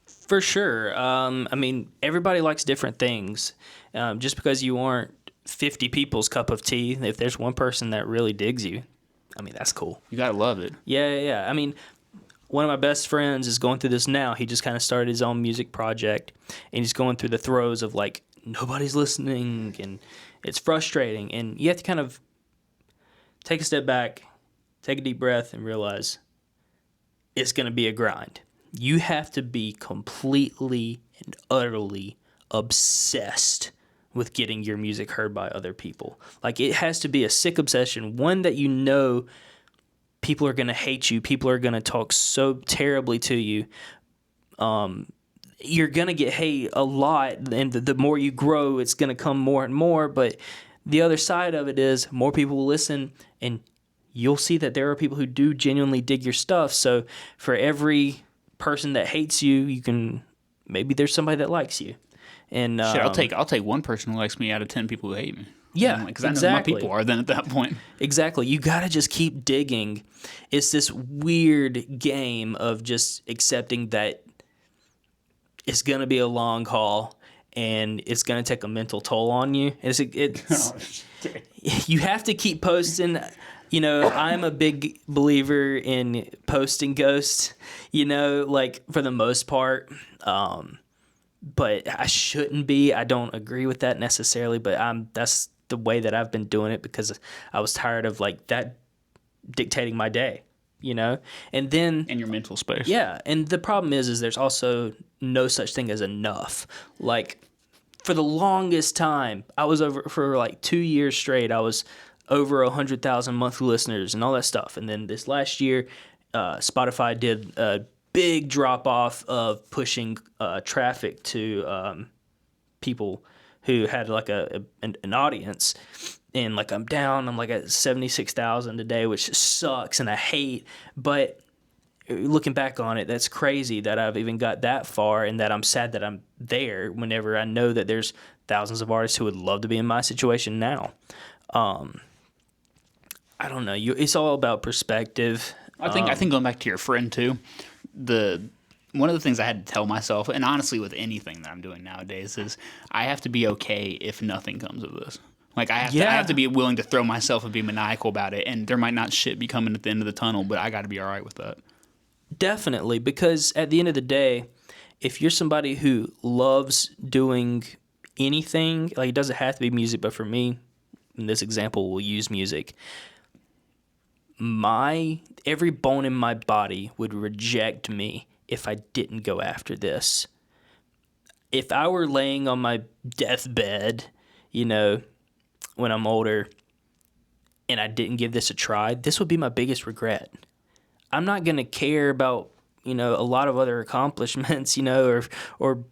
For sure. I mean, everybody likes different things. Just because you aren't 50 people's cup of tea, if there's one person that really digs you, I mean, that's cool. You got to love it. Yeah. I mean, one of my best friends is going through this now. He just kind of started his own music project, and he's going through the throes of, like, nobody's listening, and it's frustrating. And you have to kind of take a step back, take a deep breath, and realize it's going to be a grind. You have to be completely and utterly obsessed with getting your music heard by other people. Like, it has to be a sick obsession, one that you know people are going to hate you, people are going to talk so terribly to you. You're going to get hate a lot, and the more you grow, it's going to come more and more, but the other side of it is more people will listen, and you'll see that there are people who do genuinely dig your stuff. So for every person that hates you, maybe there's somebody that likes you. And shit, I'll take one person who likes me out of 10 people who hate me. Yeah, Because I know who exactly. my people are then at that point. Exactly. You got to just keep digging. It's this weird game of just accepting that it's going to be a long haul and it's going to take a mental toll on you. It's you have to keep posting. You know, I'm a big believer in posting ghosts, you know, like for the most part. But I shouldn't be. I don't agree with that necessarily, but that's the way that I've been doing it because I was tired of like that dictating my day, you know? And then In your mental space. yeah, and the problem is there's also no such thing as enough. Like for the longest time, I was over for like 2 years straight. I was over 100,000 monthly listeners and all that stuff. And then this last year, Spotify did a big drop off of pushing traffic to people who had like an audience. And like I'm like at 76,000 today, which sucks and I hate. But looking back on it, that's crazy that I've even got that far, and that I'm sad that I'm there whenever I know that there's thousands of artists who would love to be in my situation now. I don't know. It's all about perspective. I think going back to your friend too, one of the things I had to tell myself, and honestly with anything that I'm doing nowadays, is I have to be okay if nothing comes of this. Like I have to be willing to throw myself and be maniacal about it, and there might not shit be coming at the end of the tunnel, but I got to be all right with that. Definitely, because at the end of the day, if you're somebody who loves doing anything, like it doesn't have to be music, but for me, in this example, we'll use music. Every bone in my body would reject me if I didn't go after this. If I were laying on my deathbed, you know, when I'm older, and I didn't give this a try, this would be my biggest regret. I'm not going to care about, you know, a lot of other accomplishments, you know, or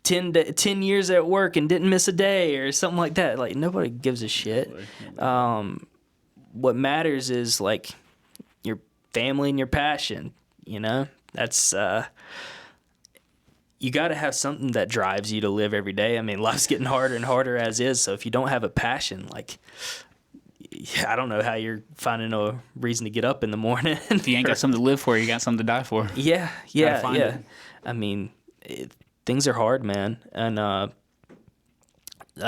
10 years at work and didn't miss a day or something like that. Like, nobody gives a shit. What matters is, like, your family and your passion, you know? That's, you got to have something that drives you to live every day. I mean, life's getting harder and harder as is, so if you don't have a passion, like, I don't know how you're finding a reason to get up in the morning. If you ain't got something to live for, you got something to die for. Yeah. It. I mean, things are hard, man, and I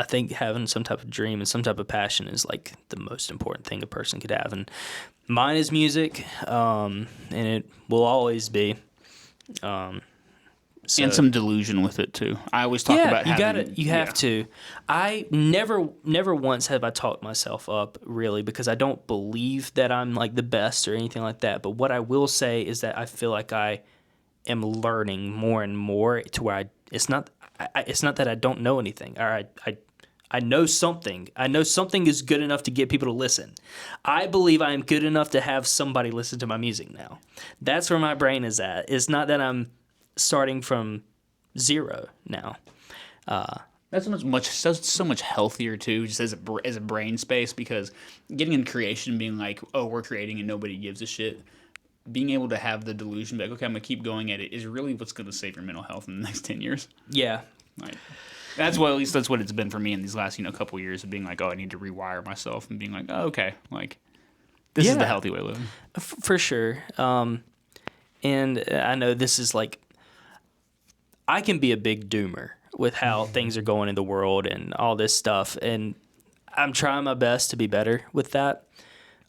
think having some type of dream and some type of passion is like the most important thing a person could have. And mine is music, and it will always be. And some delusion with it too. I always talk about you have to. I never once have I talked myself up really, because I don't believe that I'm like the best or anything like that. But what I will say is that I feel like I am learning more and more to where it's not that I don't know anything. Or I know something. I know something is good enough to get people to listen. I believe I am good enough to have somebody listen to my music now. That's where my brain is at. It's not that I'm starting from zero now. That's so much healthier too, just as a brain space, because getting in creation, being like, oh, we're creating and nobody gives a shit. Being able to have the delusion, like, okay, I'm gonna keep going at it, is really what's gonna save your mental health in the next 10 years. Yeah. Like, at least that's what it's been for me in these last, couple of years of being like, oh, I need to rewire myself, and being like, oh, okay, like this is the healthy way of living. For sure. And I know this is like, I can be a big doomer with how things are going in the world and all this stuff, and I'm trying my best to be better with that.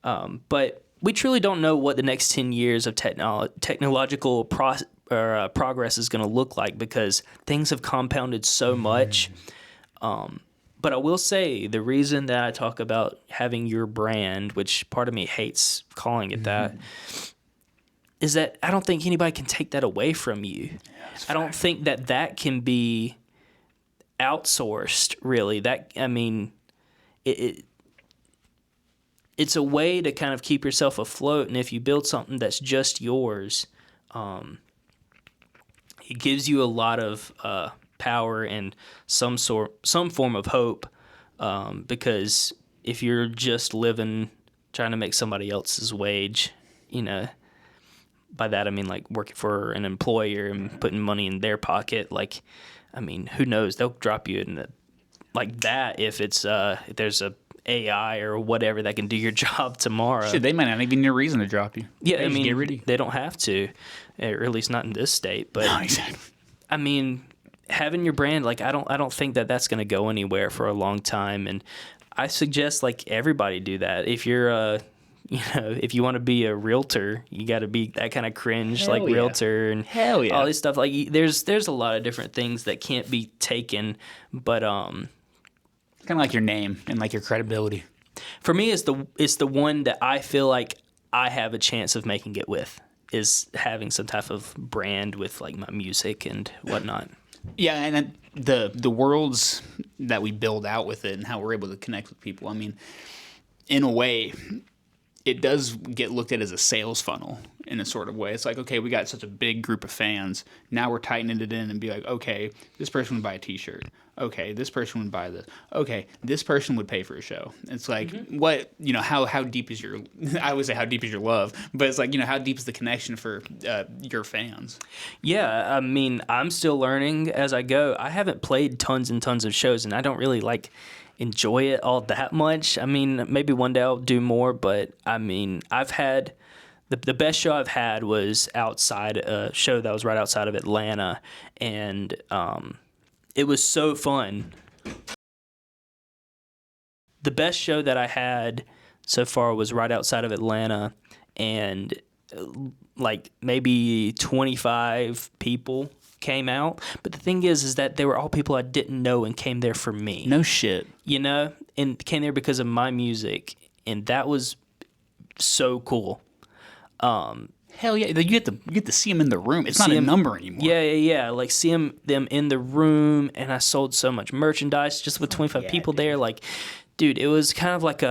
But we truly don't know what the next 10 years of technological progress is going to look like, because things have compounded so much. But I will say, the reason that I talk about having your brand, which part of me hates calling it that, is that I don't think anybody can take that away from you. I don't think that can be outsourced, really. It's a way to kind of keep yourself afloat, and if you build something that's just yours, it gives you a lot of power and some form of hope, because if you're just trying to make somebody else's wage, by that I mean like working for an employer and putting money in their pocket, like, I mean, who knows, they'll drop you in like that if there's a AI or whatever that can do your job tomorrow. Shit, they might not even need a reason to drop you. Yeah, They I just mean, get rid of you. they don't have to, or at least not in this state. But No, exactly. I mean, having your brand, like I don't think that that's going to go anywhere for a long time. And I suggest like everybody do that. If you're if you want to be a realtor, you got to be that kind of cringe Hell like yeah. realtor and Hell yeah. all this stuff. Like there's a lot of different things that can't be taken, but Kind of like your name and like your credibility. for me, it's the one that I feel like I have a chance of making it with, is having some type of brand with like my music and whatnot. Yeah, and then the worlds that we build out with it and how we're able to connect with people. I mean, in a way, it does get looked at as a sales funnel in a sort of way. It's like, okay, we got such a big group of fans. Now we're tightening it in and be like, okay, this person would buy a T-shirt. Okay, this person would buy this. Okay, this person would pay for a show. It's like, what, how deep is your, I would say how deep is your love, but it's like, how deep is the connection for your fans? Yeah, I mean, I'm still learning as I go. I haven't played tons and tons of shows, and I don't really enjoy it all that much. I mean, maybe one day I'll do more, but I mean, I've had the best show I've had was outside a show that was right outside of Atlanta, and it was so fun. The best show that I had so far was right outside of Atlanta, and like maybe 25 people came out. But the thing is that they were all people I didn't know and came there for me. No shit. And came there because of my music, and that was so cool. Hell yeah! You get to see them in the room. It's not a number anymore. Yeah. Like see them in the room, and I sold so much merchandise just with 25 people there. Like, dude, it was kind of like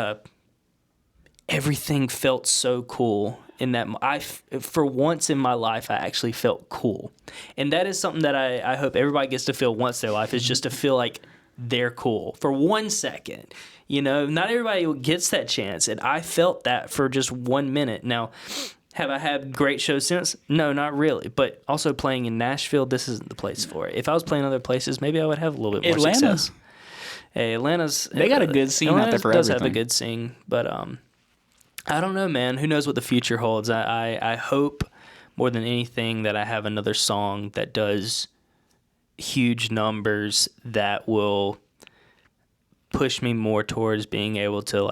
everything felt so cool. In that for once in my life, I actually felt cool, and that is something that I hope everybody gets to feel once in their life, is just to feel like they're cool for 1 second. Not everybody gets that chance, and I felt that for just 1 minute. Now, have I had great shows since? No, not really. But also playing in Nashville, this isn't the place for it. If I was playing other places, maybe I would have a little bit more success. Hey, they got a good scene out there for does everything. have a good scene, but I don't know, man. Who knows what the future holds? I hope more than anything that I have another song that does huge numbers that will push me more towards being able to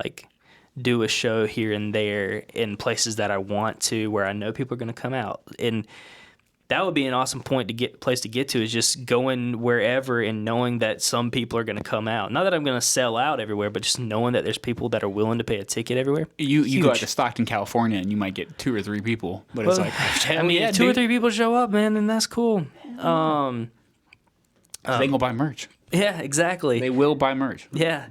do a show here and there in places that I want to, where I know people are going to come out. And that would be an awesome place to get to, is just going wherever and knowing that some people are going to come out. Not that I'm going to sell out everywhere, but just knowing that there's people that are willing to pay a ticket everywhere. You go out to Stockton, California, and you might get 2 or 3 people, but it's like, I mean, if 2 or 3 people show up, man, then that's cool. They can go buy merch. Yeah, exactly. They will buy merch. Yeah.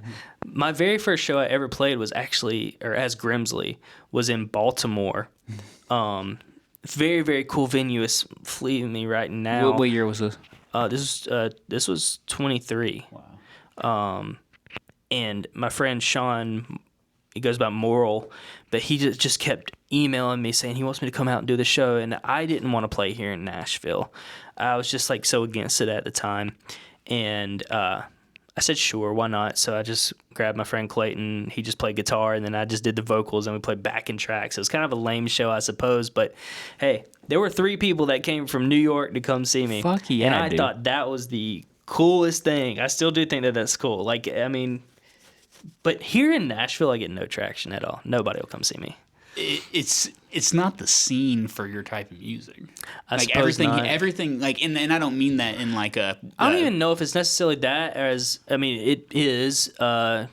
My very first show I ever played was actually, or as Grimzlee, was in Baltimore. Very, very cool venue. It's fleeing me right now. What year was this? This was 23. Wow. And my friend Sean, he goes by Moral, but he just kept emailing me saying he wants me to come out and do the show, and I didn't want to play here in Nashville. I was just so against it at the time, and I said sure, why not? So I just grabbed my friend Clayton. He just played guitar, and then I just did the vocals, and we played backing tracks. It was kind of a lame show, I suppose, but hey, there were 3 people that came from New York to come see me. Fuck yeah, and I dude. thought that was the coolest thing. I still do think that that's cool. But here in Nashville, I get no traction at all. Nobody will come see me. It's not the scene for your type of music. I suppose not. Everything and I don't mean that in a. I don't even know if it's necessarily that, it is. I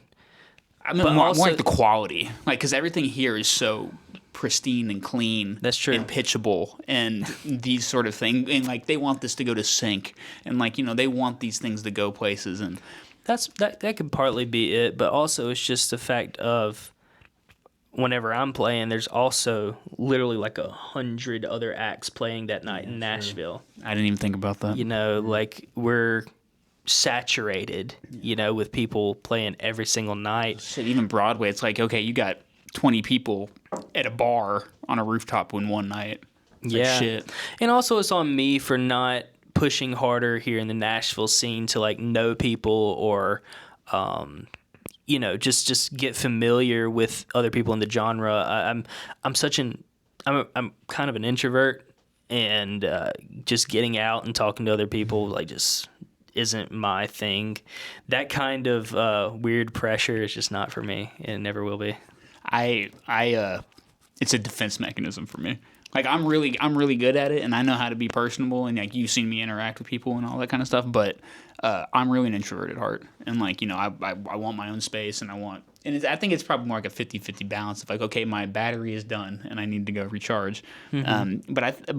mean, but more also, like the quality, because everything here is so pristine and clean. That's true. And pitchable and these sort of things, and they want this to go to sync, and they want these things to go places, and that could partly be it, but also it's just the fact of, whenever I'm playing, there's also literally 100 other acts playing that night in Nashville. I didn't even think about that. We're saturated, with people playing every single night. Shit, even Broadway, it's okay, you got 20 people at a bar on a rooftop in one night. It's shit. And also it's on me for not pushing harder here in the Nashville scene to know people or just get familiar with other people in the genre. I'm kind of an introvert, and just getting out and talking to other people like just isn't my thing. That kind of weird pressure is just not for me. It never will be. It's a defense mechanism for me. Like I'm really good at it, and I know how to be personable, and like you've seen me interact with people and all that kind of stuff. But I'm really an introvert at heart, and like I want my own space, and I think it's probably more like a 50-50 balance of like, okay, my battery is done, and I need to go recharge. Mm-hmm.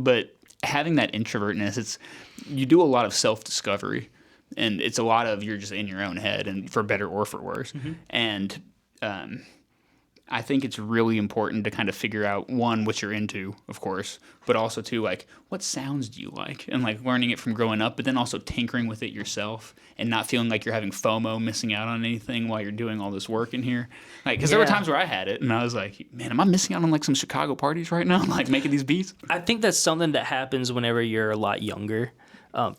But having that introvertness, you do a lot of self discovery, and it's a lot of you're just in your own head, and for better or for worse, mm-hmm. and I think it's really important to kind of figure out, one, what you're into, of course, but also, two, like, what sounds do you like? And, like, learning it from growing up, but then also tinkering with it yourself and not feeling like you're having FOMO, missing out on anything while you're doing all this work in here. Like, because there were times where I had it, and I was like, man, am I missing out on, like, some Chicago parties right now? Like, making these beats? I think that's something that happens whenever you're a lot younger,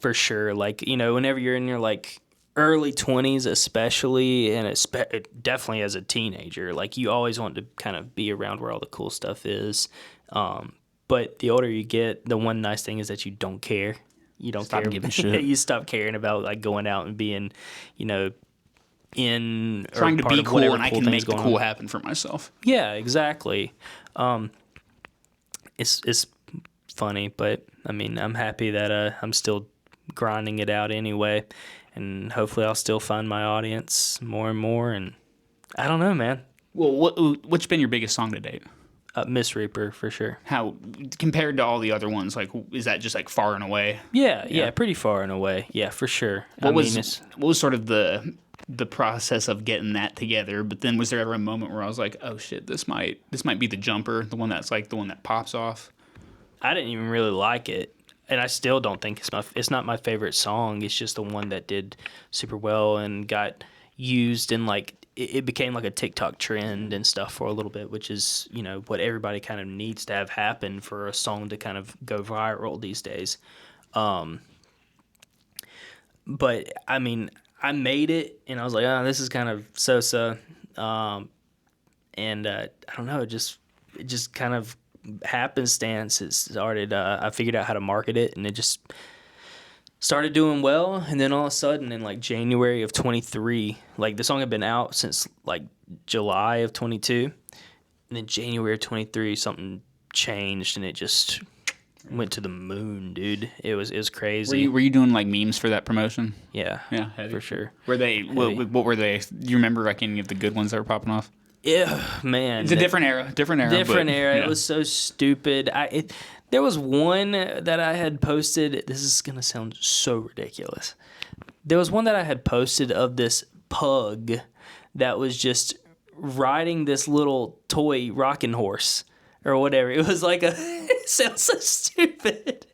for sure. Like, whenever you're in your, like, early 20s especially, and definitely as a teenager, like you always want to kind of be around where all the cool stuff is, but the older you get, the one nice thing is that you don't care. You don't stop care. Giving shit. You stop caring about like going out and being in trying to be cool, and I can make the cool on. happen for myself. Yeah, exactly. It's funny, but I mean, I'm happy that I'm still grinding it out anyway. And hopefully I'll still find my audience more and more. And I don't know, man. Well, what's been your biggest song to date? Miss Reaper, for sure. How, compared to all the other ones, like, is that just, like, far and away? Yeah, pretty far and away. Yeah, for sure. What was sort of the process of getting that together? But then was there ever a moment where I was like, oh, shit, this might be the jumper, the one that's, like, the one that pops off? I didn't even really like it. And I still don't think it's not my favorite song. It's just the one that did super well and got used in like it became like a TikTok trend and stuff for a little bit, which is what everybody kind of needs to have happen for a song to kind of go viral these days. But I mean, I made it and I was like, oh, this is kind of so-so, and I don't know, it just kind of happenstance. It started. I figured out how to market it, and it just started doing well. And then all of a sudden, in like January of 23, like the song had been out since like July of 22, and then January of 23, something changed, and it just went to the moon, dude. It was crazy. Were you doing like memes for that promotion? Yeah, heavy. For sure. Were they? What were they? Do you remember like any of the good ones that were popping off? Yeah, man. It's a different era. Different era. It was so stupid. There was one that I had posted. This is going to sound so ridiculous. There was one that I had posted of this pug that was just riding this little toy rocking horse or whatever. It was like it sounds so stupid.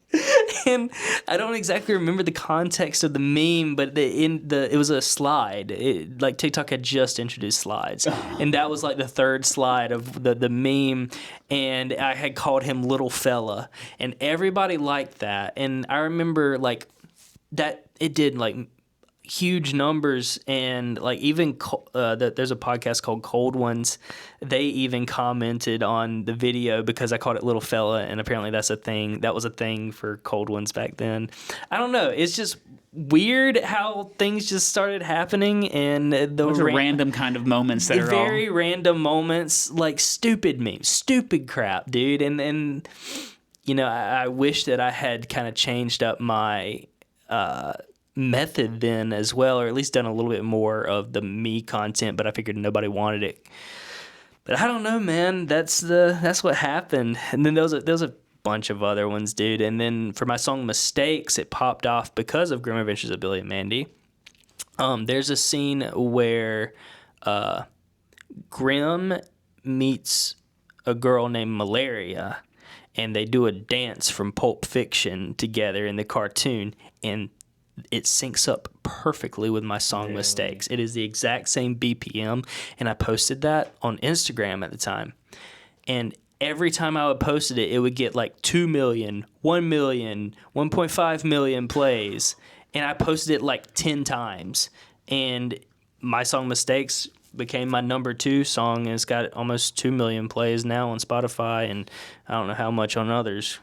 And I don't exactly remember the context of the meme, but it was a slide. Like TikTok had just introduced slides, and that was like the third slide of the meme. And I had called him Little Fella, and everybody liked that. And I remember like that it did like huge numbers, and like even there's a podcast called Cold Ones. They even commented on the video because I called it Little Fella, and apparently that's a thing. That was a thing for Cold Ones back then. I don't know. It's just weird how things just started happening, and those are random kind of moments that are very random moments, like stupid memes, stupid crap, dude. And I wish that I had kind of changed up my method then as well, or at least done a little bit more of the me content, but I figured nobody wanted it. But I don't know, man. That's what happened. And then there was a bunch of other ones, dude. And then for my song Mistakes, it popped off because of Grim Adventures of Billy and Mandy. There's a scene where Grim meets a girl named Malaria, and they do a dance from Pulp Fiction together in the cartoon, and it syncs up perfectly with my song Mistakes. It is the exact same BPM, and I posted that on Instagram at the time. And every time I would post it, it would get like 2 million, 1 million, 1.5 million plays. And I posted it like 10 times. And my song Mistakes became my number 2 song, and it's got almost 2 million plays now on Spotify, and I don't know how much on others.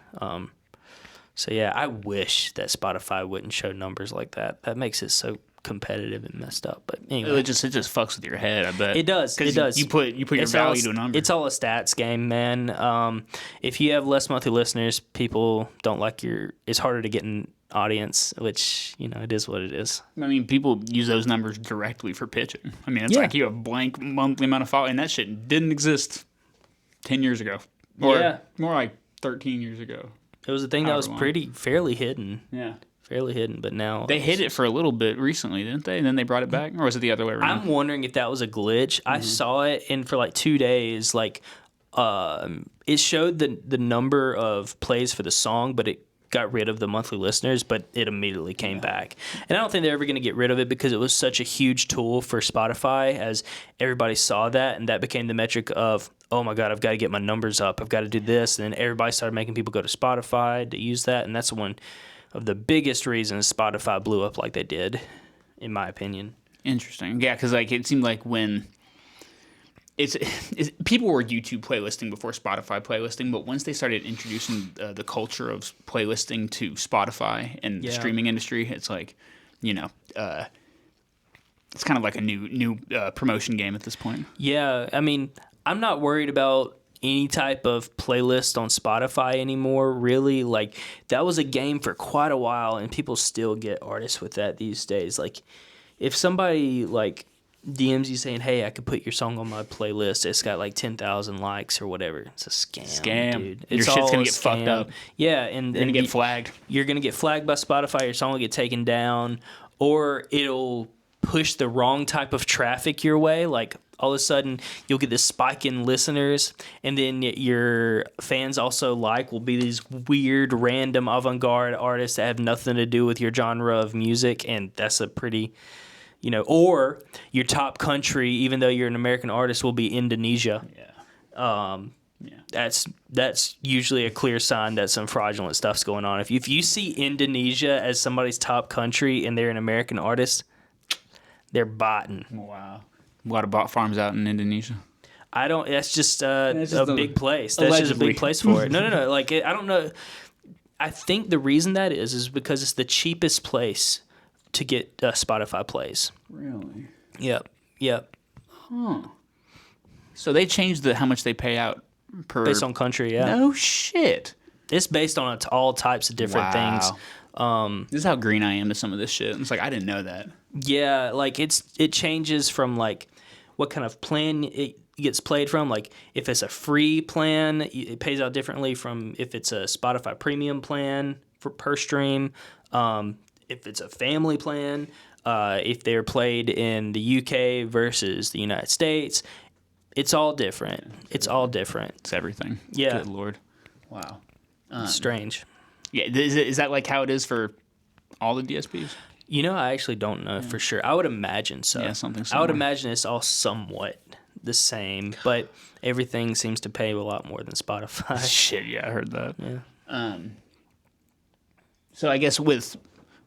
So yeah, I wish that Spotify wouldn't show numbers like that. That makes it so competitive and messed up. But anyway, It just fucks with your head, I bet. it does. It does. You put your value to a number. It's all a stats game, man. If you have less monthly listeners, people don't like your. It's harder to get an audience, which it is what it is. I mean, people use those numbers directly for pitching. I mean, it's like you have blank monthly amount of following, and that shit didn't exist 10 years ago, or more like 13 years ago. It was a thing that was fairly hidden. Yeah. Fairly hidden, but now they hid it for a little bit recently, didn't they? And then they brought it back, or was it the other way around? I'm wondering if that was a glitch. I saw it, and for like 2 days, it showed the number of plays for the song, but it got rid of the monthly listeners, but it immediately came back. And I don't think they're ever going to get rid of it because it was such a huge tool for Spotify, as everybody saw that, and that became the metric of, oh my God, I've got to get my numbers up. I've got to do this. And then everybody started making people go to Spotify to use that, and that's one of the biggest reasons Spotify blew up like they did, in my opinion. Interesting. Yeah, because it seemed like when people were YouTube playlisting before Spotify playlisting, but once they started introducing the culture of playlisting to Spotify and the streaming industry, it's like, it's kind of like a new promotion game at this point. Yeah, I mean, I'm not worried about any type of playlist on Spotify anymore, really. Like, that was a game for quite a while, and people still get artists with that these days. Like, if somebody DMs you saying, hey, I could put your song on my playlist, it's got 10,000 likes or whatever, it's a scam, dude. Your shit's gonna get fucked up. Yeah, and you're gonna get flagged. You're gonna get flagged by Spotify, your song will get taken down, or it'll push the wrong type of traffic your way. Like, all of a sudden you'll get this spike in listeners, and then your fans also will be these weird random avant-garde artists that have nothing to do with your genre of music, and that's a pretty, or your top country, even though you're an American artist, will be Indonesia. That's usually a clear sign that some fraudulent stuff's going on. If you see Indonesia as somebody's top country and they're an American artist, they're botting. Wow. A lot of bot farms out in Indonesia. That's just a big place. That's just a big place for it. No. I don't know. I think the reason that is because it's the cheapest place to get Spotify plays. Really? Yep. Huh. So they changed how much they pay out per... Based on country, yeah. No shit. It's based on all types of different things. This is how green I am to some of this shit. It's I didn't know that. Yeah, it changes from what kind of plan it gets played from. Like, if it's a free plan, it pays out differently from if it's a Spotify premium plan per stream. If it's a family plan, if they're played in the UK versus the United States, it's all different. It's all different. It's everything. Yeah. Good Lord. Wow. Strange. Yeah, is that how it is for all the DSPs? I actually don't know for sure. I would imagine so. Yeah, something similar. I would imagine it's all somewhat the same, but everything seems to pay a lot more than Spotify. Shit, yeah, I heard that. Yeah. So I guess with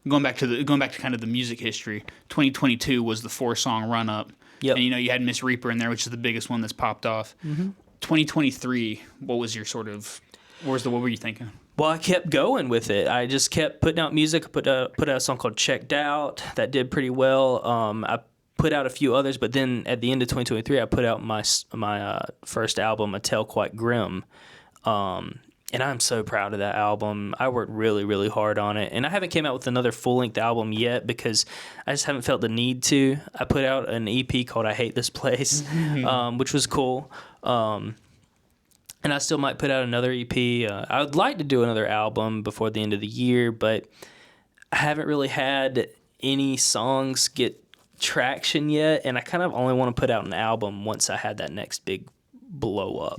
going back to kind of the music history, 2022 was the 4-song run up. Yep. And you had Miss Reaper in there, which is the biggest one that's popped off. Mm-hmm. 2023, what was your sort of what were you thinking? Well, I kept going with it. I just kept putting out music. I put out a song called Checked Out that did pretty well. I put out a few others, but then at the end of 2023, I put out my first album, A Tale Quite Grim. And I'm so proud of that album. I worked really, really hard on it. And I haven't came out with another full-length album yet because I just haven't felt the need to. I put out an EP called I Hate This Place, which was cool. And I still might put out another EP. I would like to do another album before the end of the year, but I haven't really had any songs get traction yet, and I kind of only want to put out an album once I had that next big blow up,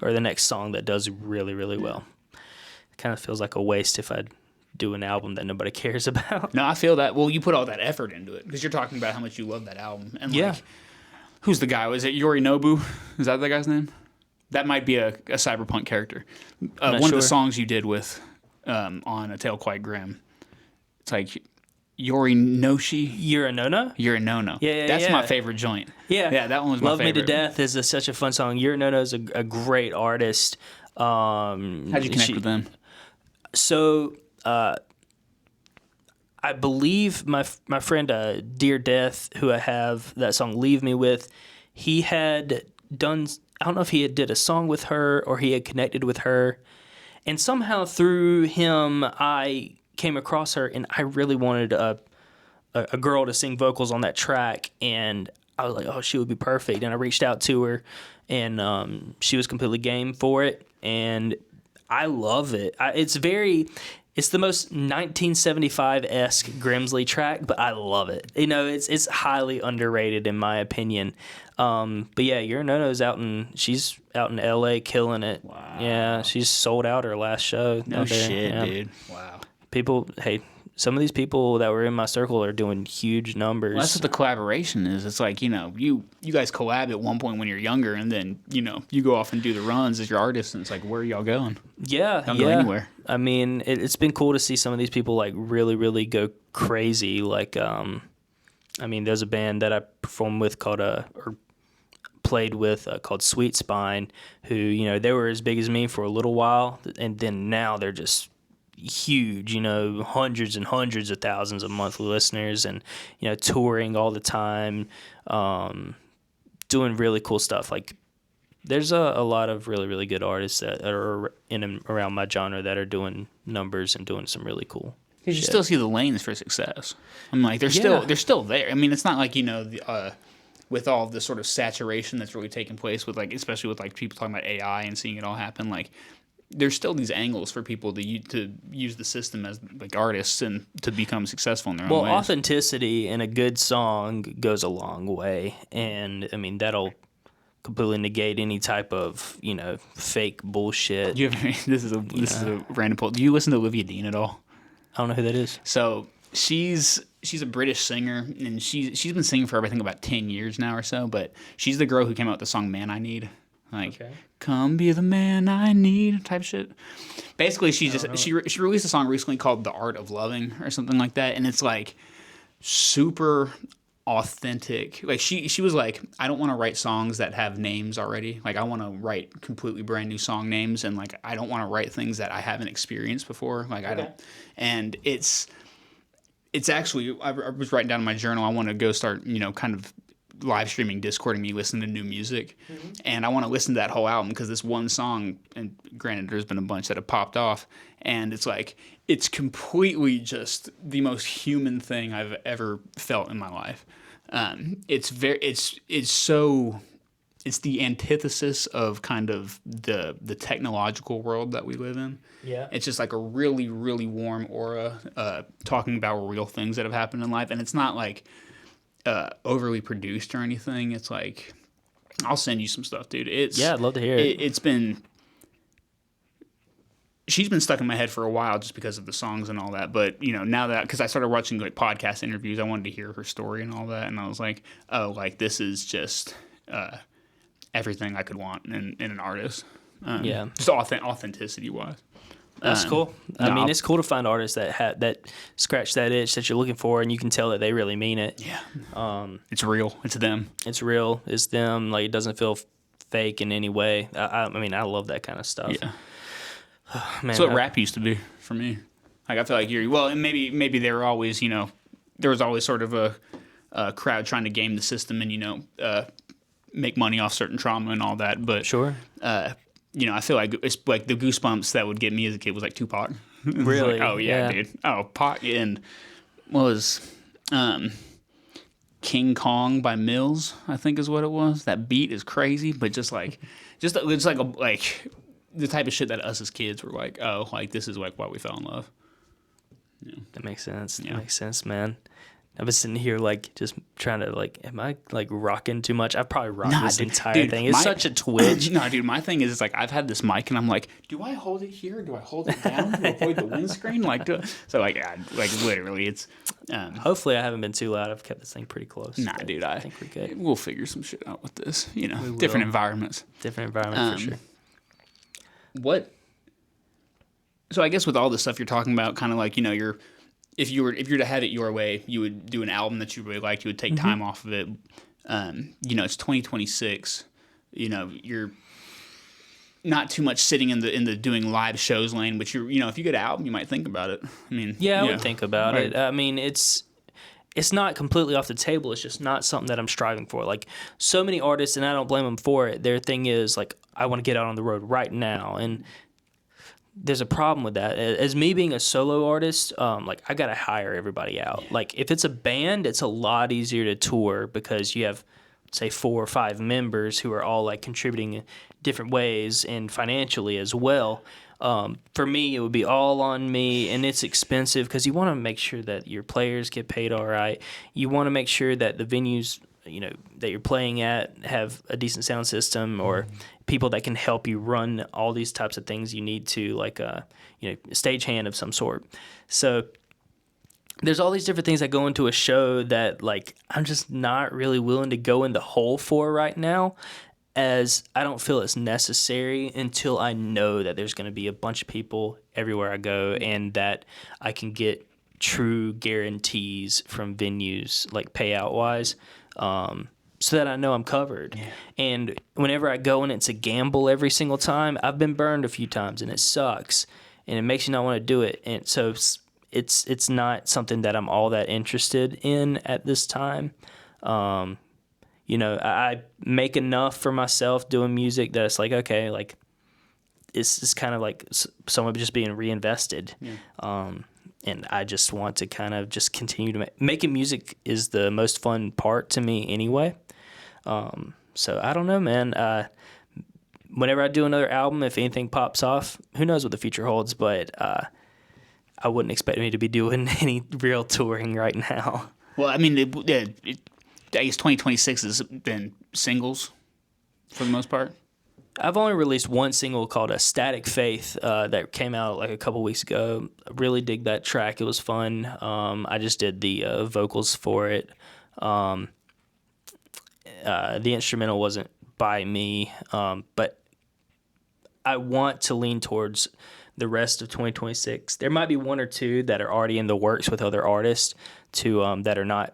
or the next song that does really, really well. It kind of feels like a waste if I do an album that nobody cares about. No, I feel that. Well, you put all that effort into it because you're talking about how much you love that album. And who's the guy? Was it Yorinobu? Is that the guy's name? That might be a cyberpunk character. One of the songs you did with on A Tale Quite Grim. It's Yorinoshi. You're a no-no? You're a no-no. Yeah, That's yeah. my favorite joint. Yeah, that one was my Love favorite. Me to Death is such a fun song. You're a no-no is a great artist. How'd you connect with them? So, I believe my friend Dear Death, who I have that song "Leave Me With," he had done. I don't know if he did a song with her or he had connected with her, and somehow through him I came across her, and I really wanted a girl to sing vocals on that track, and I was like, oh, she would be perfect. And I reached out to her, and she was completely game for it, and I love it. It's the most 1975-esque Grimzlee track, but I love it. It's highly underrated in my opinion. But yeah, Your No-No's she's out in LA killing it. Wow. Yeah, she's sold out her last show. No shit, yeah. dude. Wow. Some of these people that were in my circle are doing huge numbers. Well, that's what the collaboration is. It's like, you guys collab at one point when you're younger, and then, you go off and do the runs as your artist, and it's like, where are y'all going? Yeah, Don't go anywhere. I mean, it's been cool to see some of these people like really, really go crazy. Like, there's a band that I performed with played with called Sweet Spine, who, they were as big as me for a little while, and then now they're just huge, hundreds and hundreds of thousands of monthly listeners, and touring all the time, doing really cool stuff. Like, there's a lot of really, really good artists that are in and around my genre that are doing numbers and doing some really cool. Because you still see the lanes for success. I'm like, they're still there. I mean, it's not like with all the sort of saturation that's really taking place with especially with people talking about AI and seeing it all happen. Like, there's still these angles for people to use the system as artists and to become successful in their own ways. Well, authenticity in a good song goes a long way, and I mean that'll completely negate any type of fake bullshit. This is a random poll. Do you listen to Olivia Dean at all? I don't know who that is. So she's a British singer, and she's been singing for I think about 10 years now or so. But she's the girl who came out with the song "Man I Need." Come be the man I need type shit. Basically, she released a song recently called "The Art of Loving" or something like that, and it's super authentic. She was like, I don't want to write songs that have names already. I want to write completely brand new song names, and I don't want to write things that I haven't experienced before. I don't. And it's actually I was writing down in my journal. I want to go start kind of live streaming, Discording me, listening to new music, and I want to listen to that whole album because this one song, and granted there's been a bunch that have popped off, and it's completely just the most human thing I've ever felt in my life. It's the antithesis of kind of the technological world that we live in. Yeah, it's just a really, really warm aura, talking about real things that have happened in life, and it's not overly produced or anything. It's I'll send you some stuff, dude. I'd love to hear it. She's been stuck in my head for a while just because of the songs and all that. But now that because I started watching podcast interviews, I wanted to hear her story and all that, and I was like, oh, this is just everything I could want in an artist. Just authenticity wise. That's cool. I mean, it's cool to find artists that scratch that itch that you're looking for, and you can tell that they really mean it. Yeah. It's real. It's them. It's real. It's them. It doesn't feel fake in any way. I mean, I love that kind of stuff. Yeah. Man, that's what rap used to be for me. I feel like and maybe they were always, there was always sort of a crowd trying to game the system and, make money off certain trauma and all that. But sure. I feel like it's the goosebumps that would get me as a kid was Tupac. Really? Oh yeah, dude. Oh, Pac and what was King Kong by Mills, I think is what it was. That beat is crazy, but it's the type of shit that us as kids were this is why we fell in love. Yeah. That makes sense. Yeah. That makes sense, man. I've been sitting here just trying to am I rocking too much? I've probably rocked this entire thing. It's such a twitch. No, dude, my thing is I've had this mic and I'm like, do I hold it here? Do I hold it down to avoid the windscreen? Literally it's hopefully I haven't been too loud. I've kept this thing pretty close. Nah, dude, I think we're good. We'll figure some shit out with this. Different environments. Different environment for sure. So I guess with all the stuff you're talking about, kind of if you were to have it your way, you would do an album that you really liked. You would take time off of it. It's 2026. You're not too much sitting in the doing live shows lane, but if you get an album, you might think about it. I mean, yeah, I would think about right. it. I mean, it's not completely off the table. It's just not something that I'm striving for. Like so many artists, and I don't blame them for it. Their thing is like, I want to get out on the road right now, and there's a problem with that. As me being a solo artist, like I gotta hire everybody out. Like if it's a band, it's a lot easier to tour because you have, say, 4 or 5 members who are all like contributing in different ways and financially as well. For me, it would be all on me, and it's expensive because you want to make sure that your players get paid all right. You want to make sure that the venues that you're playing at have a decent sound system or people that can help you run all these types of things you need to, like a stagehand of some sort. So there's all these different things that go into a show that like I'm just not really willing to go in the hole for right now, as I don't feel it's necessary until I know that there's going to be a bunch of people everywhere I go and that I can get true guarantees from venues, like payout wise, so that I know I'm covered. Yeah. And whenever I go and it's a gamble every single time, I've been burned a few times and it sucks and it makes you not want to do it. And so it's not something that I'm all that interested in at this time. I make enough for myself doing music that it's like, okay, like it's kind of like someone just being reinvested. Yeah. And I just want to kind of just continue to making music is the most fun part to me anyway. So I don't know, man. Whenever I do another album, if anything pops off, who knows what the future holds, but I wouldn't expect me to be doing any real touring right now. Well, I mean, I guess 2026 has been singles for the most part. I've only released one single called "A Static Faith" that came out like a couple weeks ago. I really dig that track. It was fun. I just did the vocals for it. The instrumental wasn't by me, but I want to lean towards the rest of 2026. There might be 1 or 2 that are already in the works with other artists that are not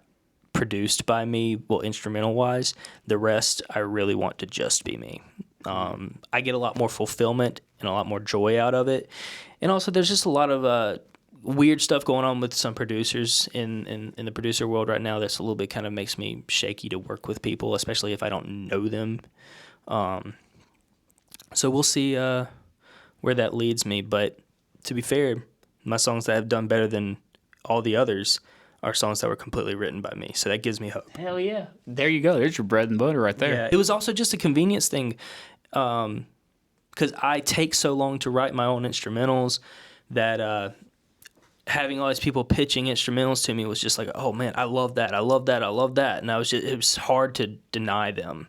produced by me, well, instrumental wise. The rest I really want to just be me. I get a lot more fulfillment and a lot more joy out of it. And also there's just a lot of weird stuff going on with some producers in the producer world right now that's a little bit kind of makes me shaky to work with people, especially if I don't know them. So we'll see where that leads me. But to be fair, my songs that have done better than all the others are songs that were completely written by me. So that gives me hope. Hell yeah. There you go. There's your bread and butter right there. Yeah. It was also just a convenience thing because I take so long to write my own instrumentals that having all these people pitching instrumentals to me was just like, oh, man, I love that. I love that. I love that. And it was hard to deny them.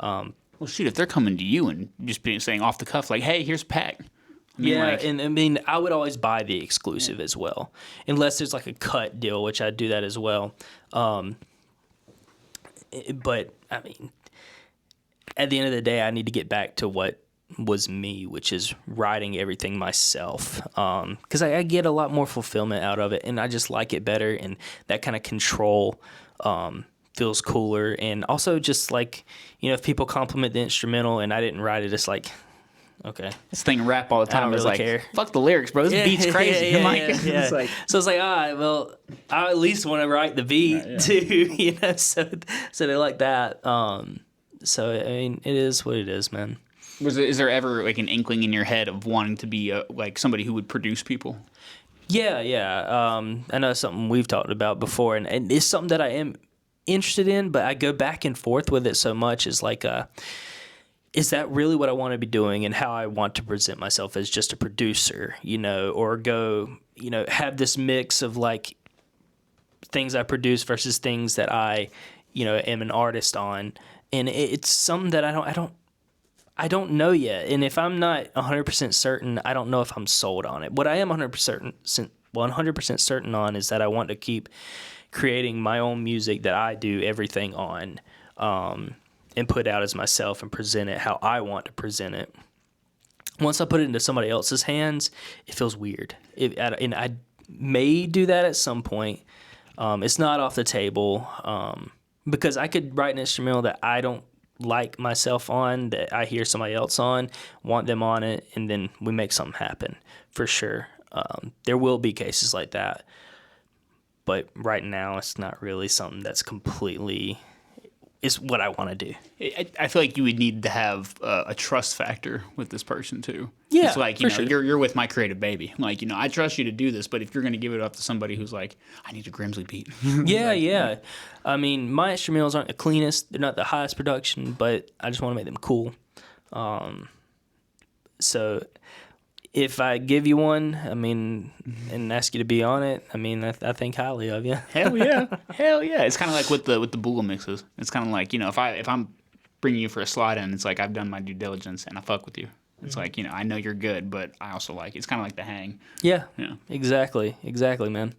Well, shoot, if they're coming to you and just saying off the cuff, like, hey, here's a pack. And I mean, I would always buy the exclusive as well, unless there's like a cut deal, which I do that as well. But I mean, at the end of the day, I need to get back to what was me, which is writing everything myself. Because I get a lot more fulfillment out of it, and I just like it better, and that kind of control feels cooler. And also, just like if people compliment the instrumental and I didn't write it, it's like, okay. This thing rap all the time is really like, care. Fuck the lyrics, bro. This beat's crazy. Yeah. It's like, so it's like, all right, well, I at least want to write the beat too, so they like that. So I mean, it is what it is, man. Is there ever like an inkling in your head of wanting to be like somebody who would produce people? Yeah. I know it's something we've talked about before, and it's something that I am interested in, but I go back and forth with it so much. Is like, is that really what I want to be doing, and how I want to present myself as just a producer, or go, have this mix of like things I produce versus things that I, am an artist on, and it's something that I don't know yet. And if I'm not 100% certain, I don't know if I'm sold on it. What I am 100% certain on is that I want to keep creating my own music that I do everything on, and put out as myself and present it how I want to present it. Once I put it into somebody else's hands, it feels weird. And may do that at some point. It's not off the table, because I could write an instrumental that I don't like myself on, that I hear somebody else on, want them on it, and then we make something happen for sure. There will be cases like that, but right now it's not really something that's completely is what I want to do. I feel like you would need to have a trust factor with this person too. Yeah, it's like, for sure. you're with my creative baby. Like, I trust you to do this, but if you're going to give it up to somebody who's like, I need a Grimzlee beat. Yeah. I mean, my instrumentals aren't the cleanest. They're not the highest production, but I just want to make them cool. So if I give you one, I mean, and ask you to be on it, I mean, I think highly of you. Hell yeah. Hell yeah. It's kind of like with the Boolah mixes. It's kind of like, if I'm bringing you for a slot in, it's like I've done my due diligence and I fuck with you. It's like, I know you're good, but I also like it. It's kind of like the hang. Yeah. Exactly, man.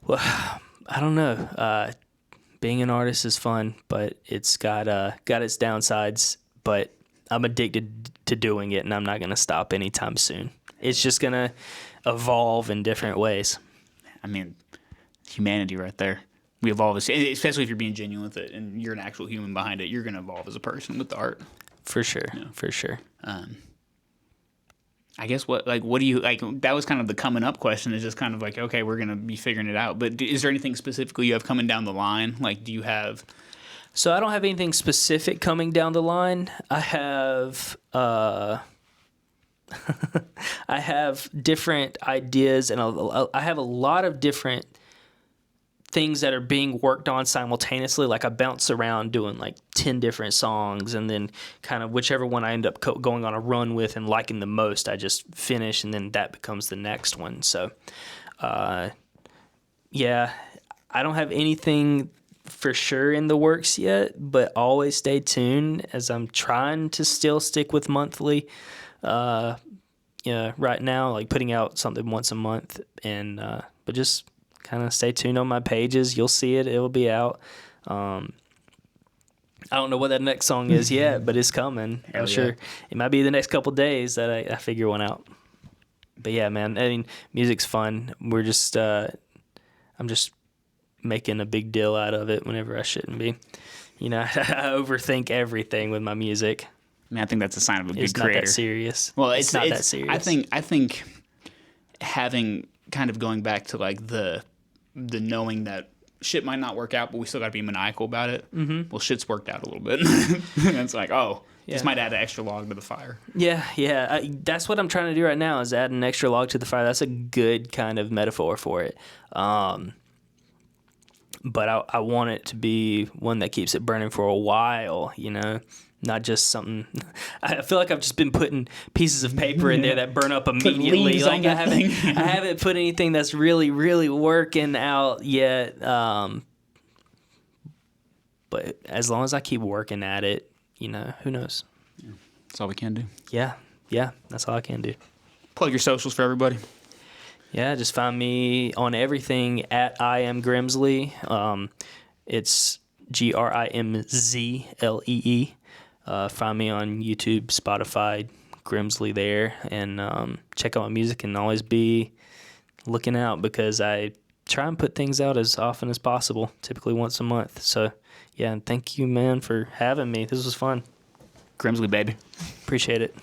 Well, I don't know. Being an artist is fun, but it's got its downsides. But I'm addicted to doing it, and I'm not going to stop anytime soon. It's just going to evolve in different ways. I mean, humanity right there. We evolve, especially if you're being genuine with it and you're an actual human behind it. You're going to evolve as a person with the art. For sure, for sure. I guess what do you like? That was kind of the coming up question. Is just kind of like, okay, we're gonna be figuring it out. But is there anything specifically you have coming down the line? Like, do you have? So I don't have anything specific coming down the line. I have I have different ideas, and I have a lot of different things that are being worked on simultaneously. Like I bounce around doing like 10 different songs, and then kind of whichever one I end up going on a run with and liking the most, I just finish, and then that becomes the next one. So, yeah, I don't have anything for sure in the works yet, but always stay tuned as I'm trying to still stick with monthly. Right now, like putting out something once a month, and but just kind of stay tuned on my pages. You'll see it. It'll be out. I don't know what that next song is yet, but it's coming. I'm sure it might be the next couple days that I figure one out. But yeah, man, I mean, music's fun. We're just, I'm just making a big deal out of it whenever I shouldn't be. I overthink everything with my music. I mean, I think that's a sign of a good creator. It's not that serious. Well, it's not that serious. I think having kind of going back to like the knowing that shit might not work out, but we still got to be maniacal about it. Mm-hmm. Well, shit's worked out a little bit. It's like, this might add an extra log to the fire. Yeah. That's what I'm trying to do right now, is add an extra log to the fire. That's a good kind of metaphor for it. But I want it to be one that keeps it burning for a while, not just something. I feel like I've just been putting pieces of paper in there that burn up immediately. Like I haven't put anything that's really, really working out yet. But as long as I keep working at it, who knows? Yeah. That's all we can do. Yeah, that's all I can do. Plug your socials for everybody. Yeah, just find me on everything at I am Grimzlee. It's Grimzlee. Find me on YouTube, Spotify, Grimzlee there, and check out my music, and always be looking out, because I try and put things out as often as possible, typically once a month. So, yeah, and thank you, man, for having me. This was fun. Grimzlee, baby. Appreciate it.